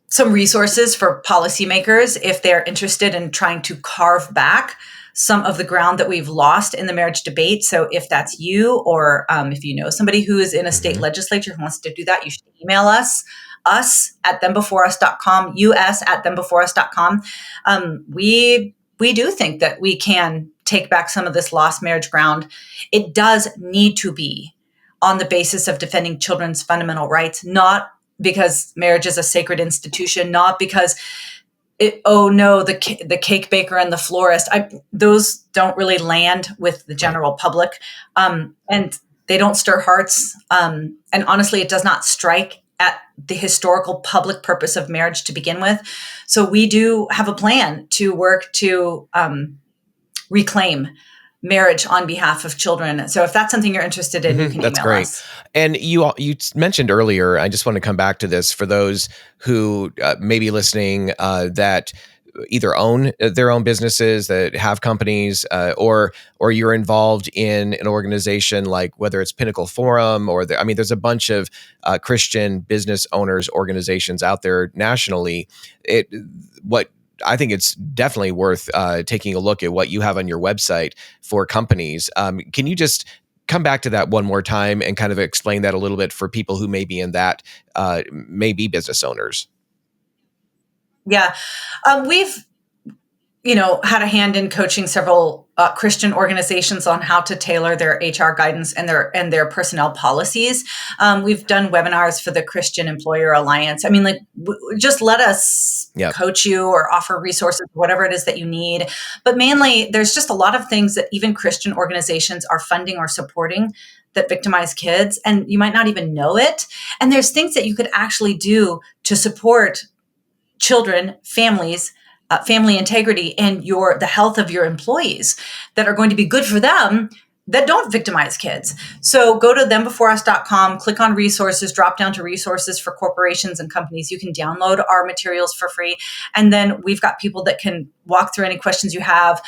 some resources for policymakers if they're interested in trying to carve back some of the ground that we've lost in the marriage debate. So if that's you, or if you know somebody who is in a state Mm-hmm. legislature who wants to do that, you should email us at thembeforeus.com, us at thembeforeus.com. We do think that we can take back some of this lost marriage ground. It does need to be on the basis of defending children's fundamental rights, not because marriage is a sacred institution, not because the cake baker and the florist. Those don't really land with the general public, and they don't stir hearts. And honestly, it does not strike at the historical public purpose of marriage to begin with. So we do have a plan to work to reclaim marriage on behalf of children. So if that's something you're interested in, you can That's email great. us. And you mentioned earlier, I just want to come back to this for those who may be listening that either own their own businesses, that have companies, or you're involved in an organization like whether it's Pinnacle Forum or there's a bunch of Christian business owners organizations out there nationally. I think it's definitely worth taking a look at what you have on your website for companies. Can you just come back to that one more time and kind of explain that a little bit for people who may be in that, may be business owners? Yeah. We've had a hand in coaching several Christian organizations on how to tailor their HR guidance and their personnel policies. We've done webinars for the Christian Employer Alliance. Just let us coach you or offer resources, whatever it is that you need. But mainly, there's just a lot of things that even Christian organizations are funding or supporting that victimize kids, and you might not even know it. And there's things that you could actually do to support children, families, family integrity, and the health of your employees that are going to be good for them, that don't victimize kids. So go to thembeforeus.com, click on resources, drop down to resources for corporations and companies. You can download our materials for free. And then we've got people that can walk through any questions you have,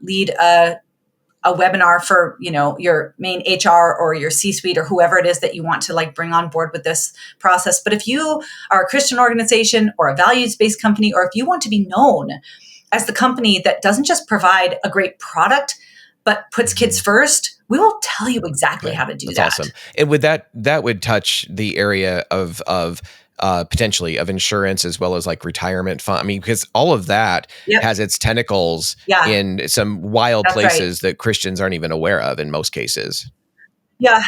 lead a webinar for your main HR or your C-suite or whoever it is that you want to bring on board with this process. But if you are a Christian organization or a values-based company, or if you want to be known as the company that doesn't just provide a great product but puts kids first, we will tell you exactly how to do that. That's awesome. And with that would touch the area of potentially of insurance as well as retirement fund. Because all of that has its tentacles in some wild places that Christians aren't even aware of in most cases. Yeah.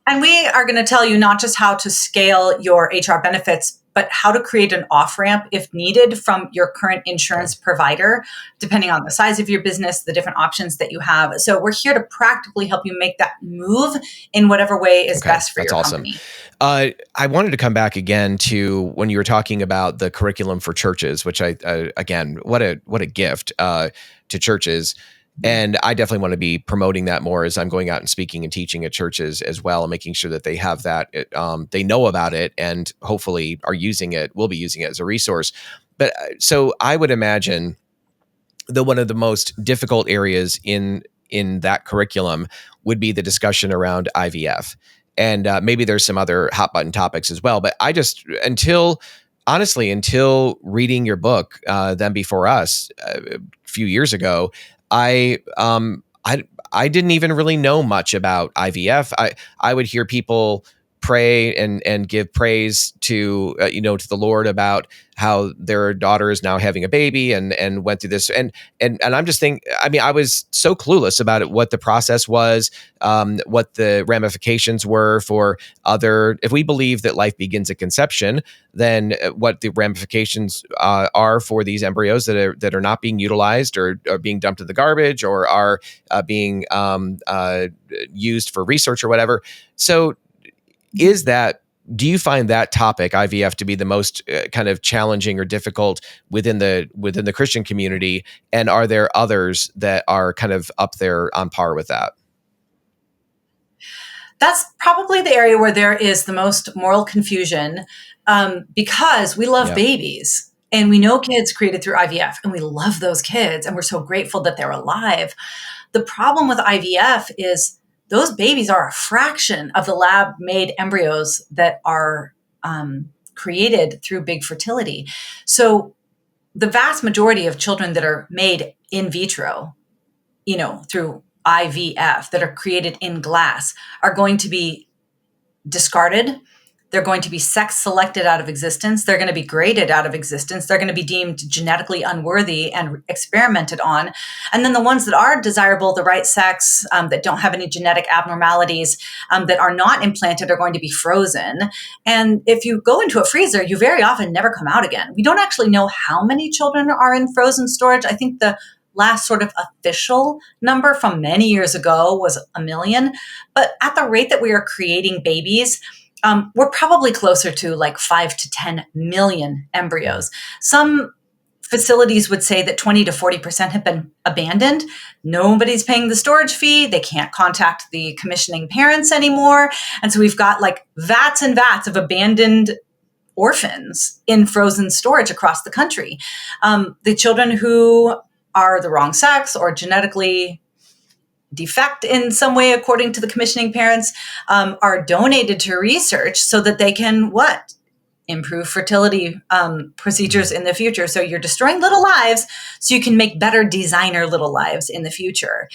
And we are going to tell you not just how to scale your HR benefits, but how to create an off-ramp if needed from your current insurance provider, depending on the size of your business, the different options that you have. So we're here to practically help you make that move in whatever way is best for your company. I wanted to come back again to when you were talking about the curriculum for churches, which again, what a gift to churches. And I definitely want to be promoting that more as I'm going out and speaking and teaching at churches as well, and making sure that they have that, they know about it, and hopefully will be using it as a resource. But so I would imagine that one of the most difficult areas in that curriculum would be the discussion around IVF. And maybe there's some other hot button topics as well. But I just, until reading your book, Them Before Us, a few years ago, I didn't even really know much about IVF. I would hear people pray and give praise to to the Lord about how their daughter is now having a baby and went through this, and I'm just thinking, I was so clueless about it, what the process was, what the ramifications were for if we believe that life begins at conception, then what the ramifications are for these embryos that are not being utilized or are being dumped in the garbage or are being used for research or whatever. So is that do you find that topic IVF to be the most kind of challenging or difficult within the Christian community? And are there others that are kind of up there on par with that? That's probably the area where there is the most moral confusion, because we love babies and we know kids created through IVF and we love those kids and we're so grateful that they're alive. The problem with IVF is those babies are a fraction of the lab made embryos that are created through big fertility. So the vast majority of children that are made in vitro, through IVF, that are created in glass, are going to be discarded. They're going to be sex selected out of existence. They're going to be graded out of existence. They're going to be deemed genetically unworthy and experimented on. And then the ones that are desirable, the right sex, that don't have any genetic abnormalities, that are not implanted, are going to be frozen. And if you go into a freezer, you very often never come out again. We don't actually know how many children are in frozen storage. I think the last sort of official number from many years ago was 1 million. But at the rate that we are creating babies, we're probably closer to like 5 to 10 million embryos. Some facilities would say that 20 to 40% have been abandoned. Nobody's paying the storage fee. They can't contact the commissioning parents anymore. And so we've got like vats and vats of abandoned orphans in frozen storage across the country. The children who are the wrong sex or genetically defect in some way, according to the commissioning parents, are donated to research so that they can improve fertility procedures in the future. So you're destroying little lives so you can make better designer little lives in the future.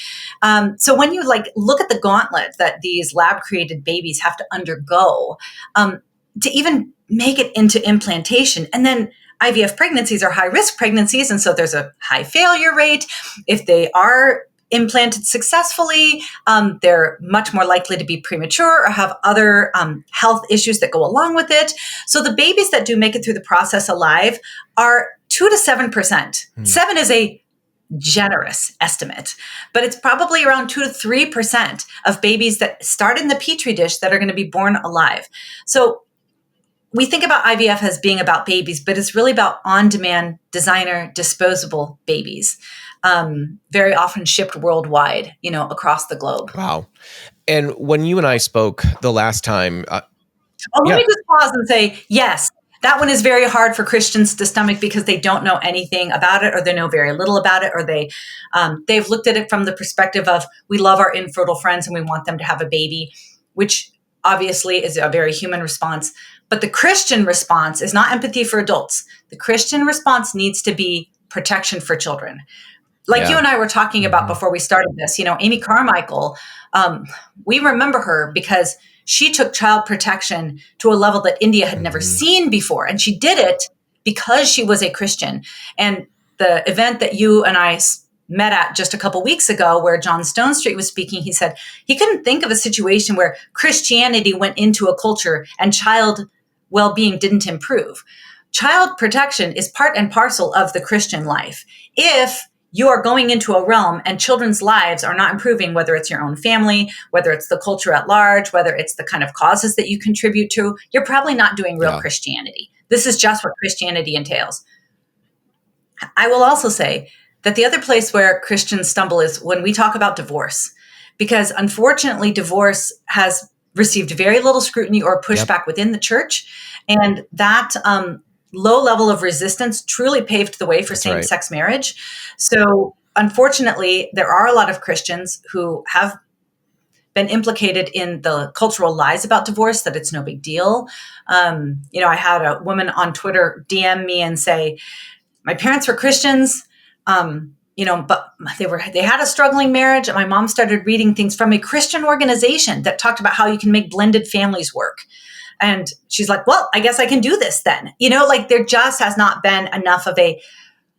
So when you look at the gauntlet that these lab created babies have to undergo to even make it into implantation, and then IVF pregnancies are high risk pregnancies. And so there's a high failure rate. If they are implanted successfully, they're much more likely to be premature or have other health issues that go along with it. So the babies that do make it through the process alive are 2 to 7%. 7 is a generous estimate, but it's probably around 2 to 3% of babies that start in the petri dish that are going to be born alive. So we think about IVF as being about babies, but it's really about on-demand, designer, disposable babies, very often shipped worldwide, across the globe. Wow. And when you and I spoke the last time... let me just pause and say, yes, that one is very hard for Christians to stomach because they don't know anything about it, or they know very little about it, or they've looked at it from the perspective of, we love our infertile friends and we want them to have a baby, which obviously is a very human response. But the Christian response is not empathy for adults. The Christian response needs to be protection for children. You and I were talking about before we started this, Amy Carmichael, we remember her because she took child protection to a level that India had never seen before. And she did it because she was a Christian. And the event that you and I met at just a couple weeks ago, where John Stonestreet was speaking, he said he couldn't think of a situation where Christianity went into a culture and child well-being didn't improve. Child protection is part and parcel of the Christian life. If you are going into a realm and children's lives are not improving, whether it's your own family, whether it's the culture at large, whether it's the kind of causes that you contribute to, you're probably not doing real Christianity. This is just what Christianity entails. I will also say that the other place where Christians stumble is when we talk about divorce, because unfortunately, divorce has received very little scrutiny or pushback within the church. And that low level of resistance truly paved the way for same-sex marriage. So unfortunately, there are a lot of Christians who have been implicated in the cultural lies about divorce, that it's no big deal. I had a woman on Twitter DM me and say, my parents were Christians, but they had a struggling marriage. And my mom started reading things from a Christian organization that talked about how you can make blended families work. And she's like, well, I guess I can do this then. There just has not been enough of a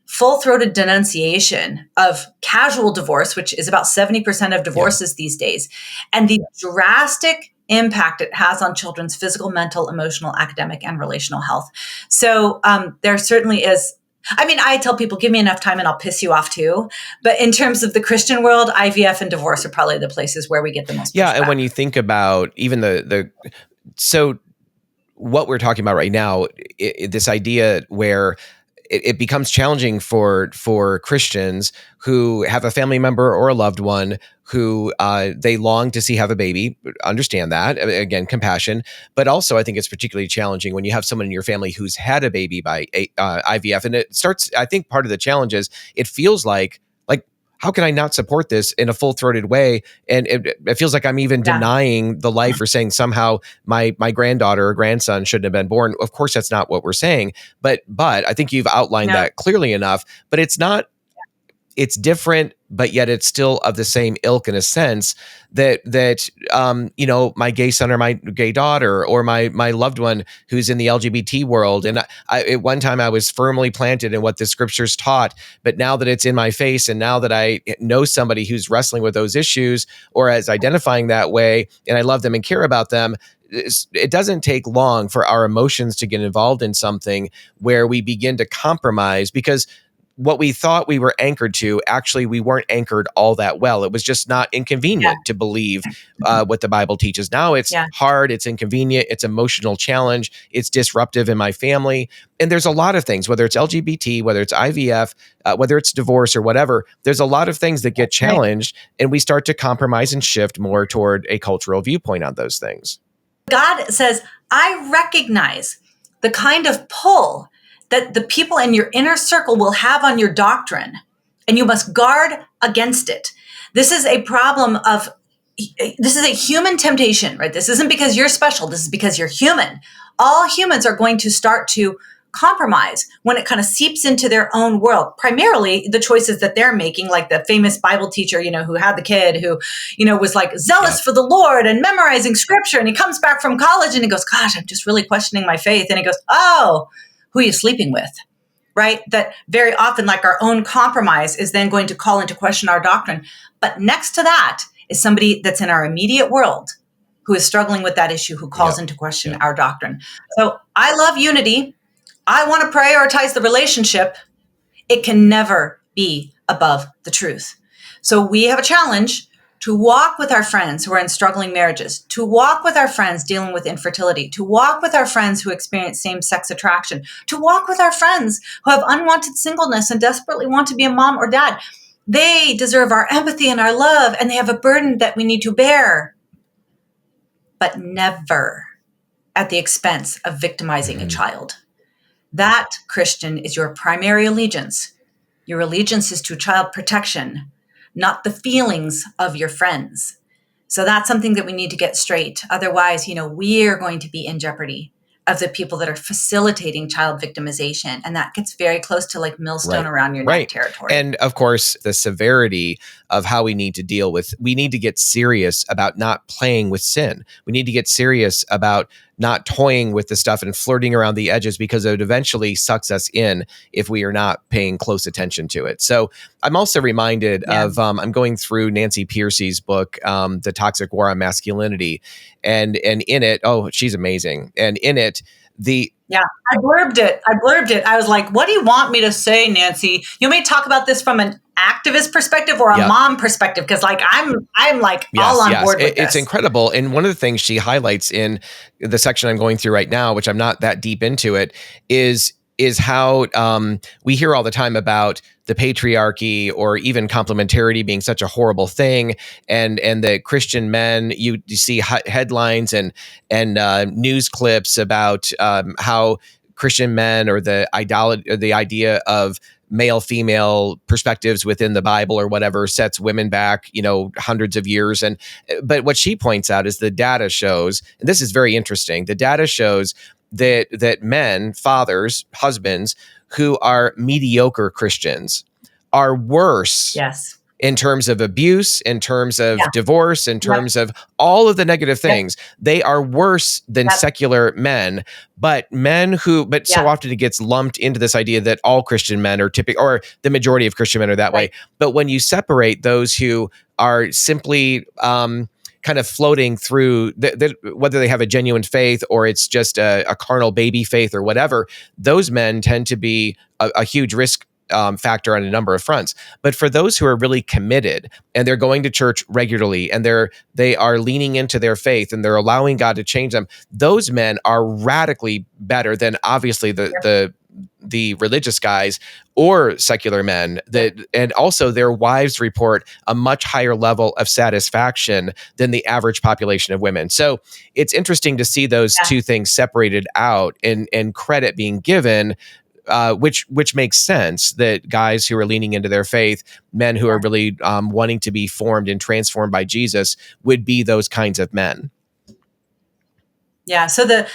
full-throated denunciation of casual divorce, which is about 70% of divorces these days, and the drastic impact it has on children's physical, mental, emotional, academic, and relational health. So there certainly is. I tell people, give me enough time and I'll piss you off too. But in terms of the Christian world, IVF and divorce are probably the places where we get the most pushback. And when you think about even so what we're talking about right now, this idea where it becomes challenging for Christians who have a family member or a loved one who they long to see have a baby. Understand that. Again, compassion. But also, I think it's particularly challenging when you have someone in your family who's had a baby by IVF. And it starts, I think part of the challenge is it feels like, how can I not support this in a full-throated way? And it feels like I'm even denying the life or saying somehow my granddaughter or grandson shouldn't have been born. Of course, that's not what we're saying. But I think you've outlined that clearly enough. But it's not. It's different, but yet it's still of the same ilk in a sense that my gay son or my gay daughter or my loved one who's in the LGBT world. And at one time I was firmly planted in what the scriptures taught, but now that it's in my face and now that I know somebody who's wrestling with those issues or as identifying that way, and I love them and care about them, it doesn't take long for our emotions to get involved in something where we begin to compromise because what we thought we were anchored to, actually, we weren't anchored all that well. It was just not inconvenient to believe what the Bible teaches. Now it's hard, it's inconvenient, it's emotional challenge, it's disruptive in my family. And there's a lot of things, whether it's LGBT, whether it's IVF, whether it's divorce or whatever, there's a lot of things that get challenged and we start to compromise and shift more toward a cultural viewpoint on those things. God says, I recognize the kind of pull that the people in your inner circle will have on your doctrine, and you must guard against it. This is a problem this is a human temptation, right? This isn't because you're special. This is because you're human. All humans are going to start to compromise when it kind of seeps into their own world, primarily the choices that they're making, like the famous Bible teacher, who had the kid who, was like zealous for the Lord and memorizing scripture. And he comes back from college and he goes, gosh, I'm just really questioning my faith. And he goes, oh, who are you sleeping with, right? That very often, like our own compromise is then going to call into question our doctrine. But next to that is somebody that's in our immediate world who is struggling with that issue, who calls into question our doctrine. So I love unity. I want to prioritize the relationship. It can never be above the truth. So we have a challenge to walk with our friends who are in struggling marriages, to walk with our friends dealing with infertility, to walk with our friends who experience same-sex attraction, to walk with our friends who have unwanted singleness and desperately want to be a mom or dad. They deserve our empathy and our love, and they have a burden that we need to bear, but never at the expense of victimizing a child. That, Christian, is your primary allegiance. Your allegiance is to child protection, not the feelings of your friends. So that's something that we need to get straight. Otherwise, we are going to be in jeopardy of the people that are facilitating child victimization. And that gets very close to like millstone around your neck territory. And of course, the severity of how we need to deal with, we need to get serious about not playing with sin. We need to get serious about not toying with the stuff and flirting around the edges because it eventually sucks us in if we are not paying close attention to it. So I'm also reminded of, I'm going through Nancy Pearcey's book, The Toxic War on Masculinity. And in it, she's amazing. And in it, I blurbed it. I was like, what do you want me to say, Nancy? You want me to talk about this from an activist perspective or a mom perspective? Because like I'm like all on board with this. It's incredible. And one of the things she highlights in the section I'm going through right now, which I'm not that deep into it, is how we hear all the time about the patriarchy or even complementarity being such a horrible thing, and the Christian men, you see headlines and news clips about how Christian men or the idea of male-female perspectives within the Bible or whatever sets women back, hundreds of years. But what she points out is the data shows, and this is very interesting, the data shows that men, fathers, husbands who are mediocre Christians are worse in terms of abuse, in terms of divorce, in terms of all of the negative things. They are worse than secular men, but so often it gets lumped into this idea that all Christian men are typical, or the majority of Christian men are that way. But when you separate those who are simply kind of floating through whether they have a genuine faith or it's just a carnal baby faith or whatever, those men tend to be a huge risk factor on a number of fronts. But for those who are really committed and they're going to church regularly and they are leaning into their faith and they're allowing God to change them, those men are radically better than obviously the religious guys or secular men, and also their wives report a much higher level of satisfaction than the average population of women. So it's interesting to see those two things separated out and credit being given, which makes sense, that guys who are leaning into their faith, men who are really wanting to be formed and transformed by Jesus, would be those kinds of men. Yeah. So the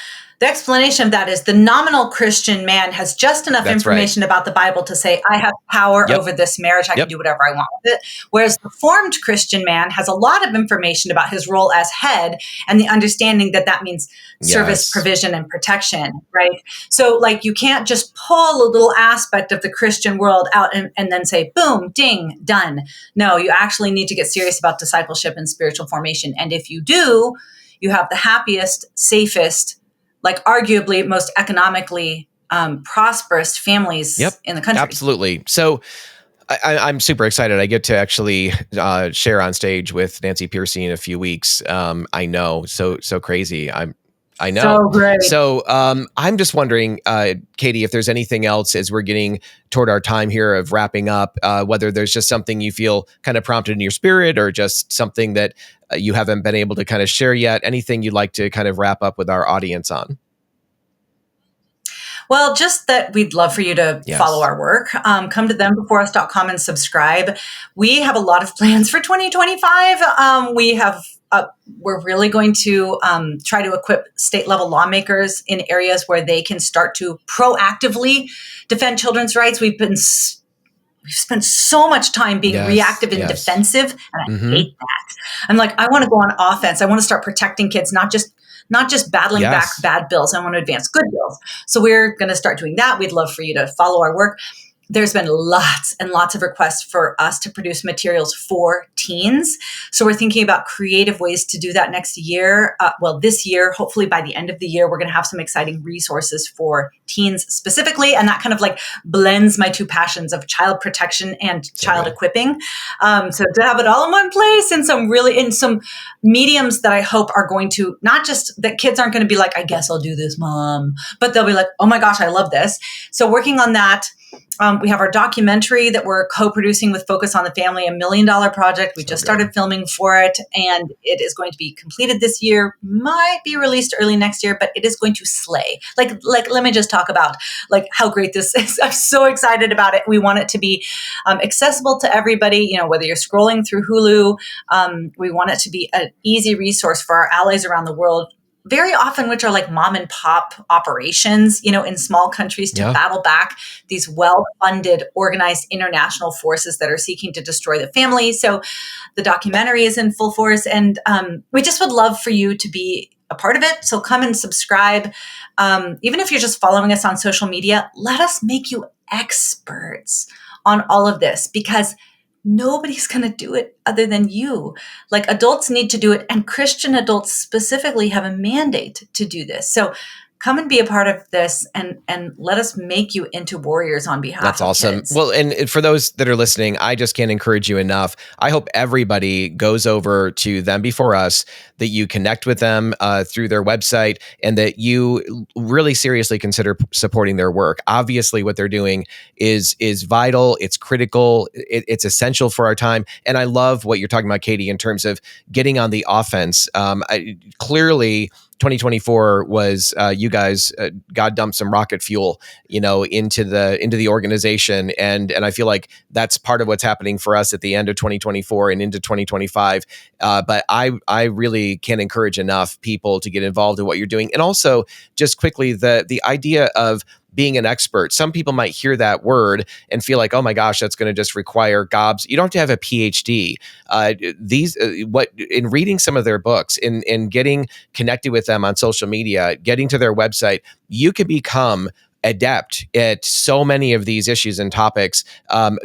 explanation of that is the nominal Christian man has just enough information about the Bible to say, I have power over this marriage. I can do whatever I want with it. Whereas the formed Christian man has a lot of information about his role as head and the understanding that means service, provision, and protection, right? So like you can't just pull a little aspect of the Christian world out and then say, boom, ding, done. No, you actually need to get serious about discipleship and spiritual formation. And if you do, you have the happiest, safest, like arguably most economically prosperous families in the country. Absolutely. So I'm super excited. I get to actually share on stage with Nancy Pearcey in a few weeks. I know, so crazy. I know. So great. So I'm just wondering, Katy, if there's anything else as we're getting toward our time here of wrapping up, whether there's just something you feel kind of prompted in your spirit or just something that you haven't been able to kind of share yet, anything you'd like to kind of wrap up with our audience on? Well, just that we'd love for you to follow our work. Come to thembeforeus.com and subscribe. We have a lot of plans for 2025. We're really going to try to equip state level lawmakers in areas where they can start to proactively defend children's rights. We've spent so much time being reactive and defensive, and I hate that. I'm like, I want to go on offense. I want to start protecting kids, not just battling back bad bills. I want to advance good bills. So we're going to start doing that. We'd love for you to follow our work. There's been lots and lots of requests for us to produce materials for teens. So we're thinking about creative ways to do that next year. This year, hopefully by the end of the year, we're going to have some exciting resources for teens specifically. And that kind of like blends my two passions of child protection and child equipping. So to have it all in one place in some mediums that I hope are going to, not just that kids aren't going to be like, I guess I'll do this, mom, but they'll be like, oh my gosh, I love this. So working on that. We have our documentary that we're co-producing with Focus on the Family, $1 million project. We just started filming for it, and it is going to be completed this year, might be released early next year, but it is going to slay. Like, let me just talk about like how great this is. I'm so excited about it. We want it to be accessible to everybody, whether you're scrolling through Hulu. We want it to be an easy resource for our allies around the world, very often, which are like mom and pop operations, in small countries to battle back these well-funded, organized international forces that are seeking to destroy the family. So the documentary is in full force, and we just would love for you to be a part of it. So come and subscribe. Even if you're just following us on social media, let us make you experts on all of this, because nobody's going to do it other than you. Like, adults need to do it, and Christian adults specifically have a mandate to do this. So come and be a part of this, and let us make you into warriors on behalf of That's awesome. kids. Well, and for those that are listening, I just can't encourage you enough. I hope everybody goes over to Them Before Us, that you connect with them through their website, and that you really seriously consider supporting their work. Obviously, what they're doing is vital. It's critical. It's essential for our time. And I love what you're talking about, Katy, in terms of getting on the offense. Clearly, 2024 was you guys God dumped some rocket fuel, into the organization, and I feel like that's part of what's happening for us at the end of 2024 and into 2025. But I really can't encourage enough people to get involved in what you're doing, and also just quickly the idea of being an expert. Some people might hear that word and feel like, oh my gosh, that's going to just require gobs. You don't have to have a PhD. In reading some of their books, in getting connected with them on social media, getting to their website, you can become adept at so many of these issues and topics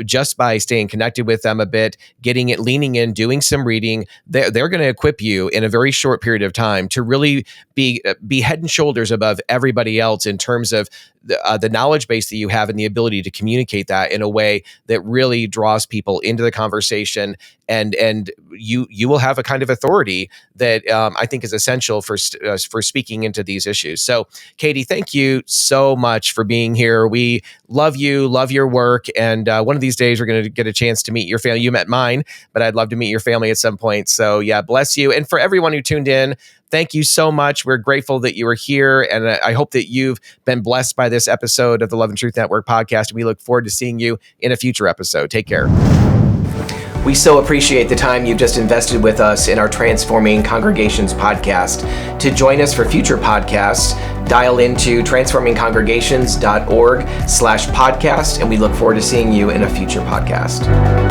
just by staying connected with them a bit, leaning in, doing some reading. They're going to equip you in a very short period of time to really be head and shoulders above everybody else in terms of the knowledge base that you have and the ability to communicate that in a way that really draws people into the conversation, and you will have a kind of authority that I think is essential for speaking into these issues. So, Katy, thank you so much for being here. We love you, love your work, and one of these days we're going to get a chance to meet your family. You met mine, but I'd love to meet your family at some point. So, yeah, bless you. And for everyone who tuned in, thank you so much. We're grateful that you were here, and I hope that you've been blessed by this episode of the Love and Truth Network podcast. We look forward to seeing you in a future episode. Take care. We so appreciate the time you've just invested with us in our Transforming Congregations podcast. To join us for future podcasts, dial into transformingcongregations.org/podcast, and we look forward to seeing you in a future podcast.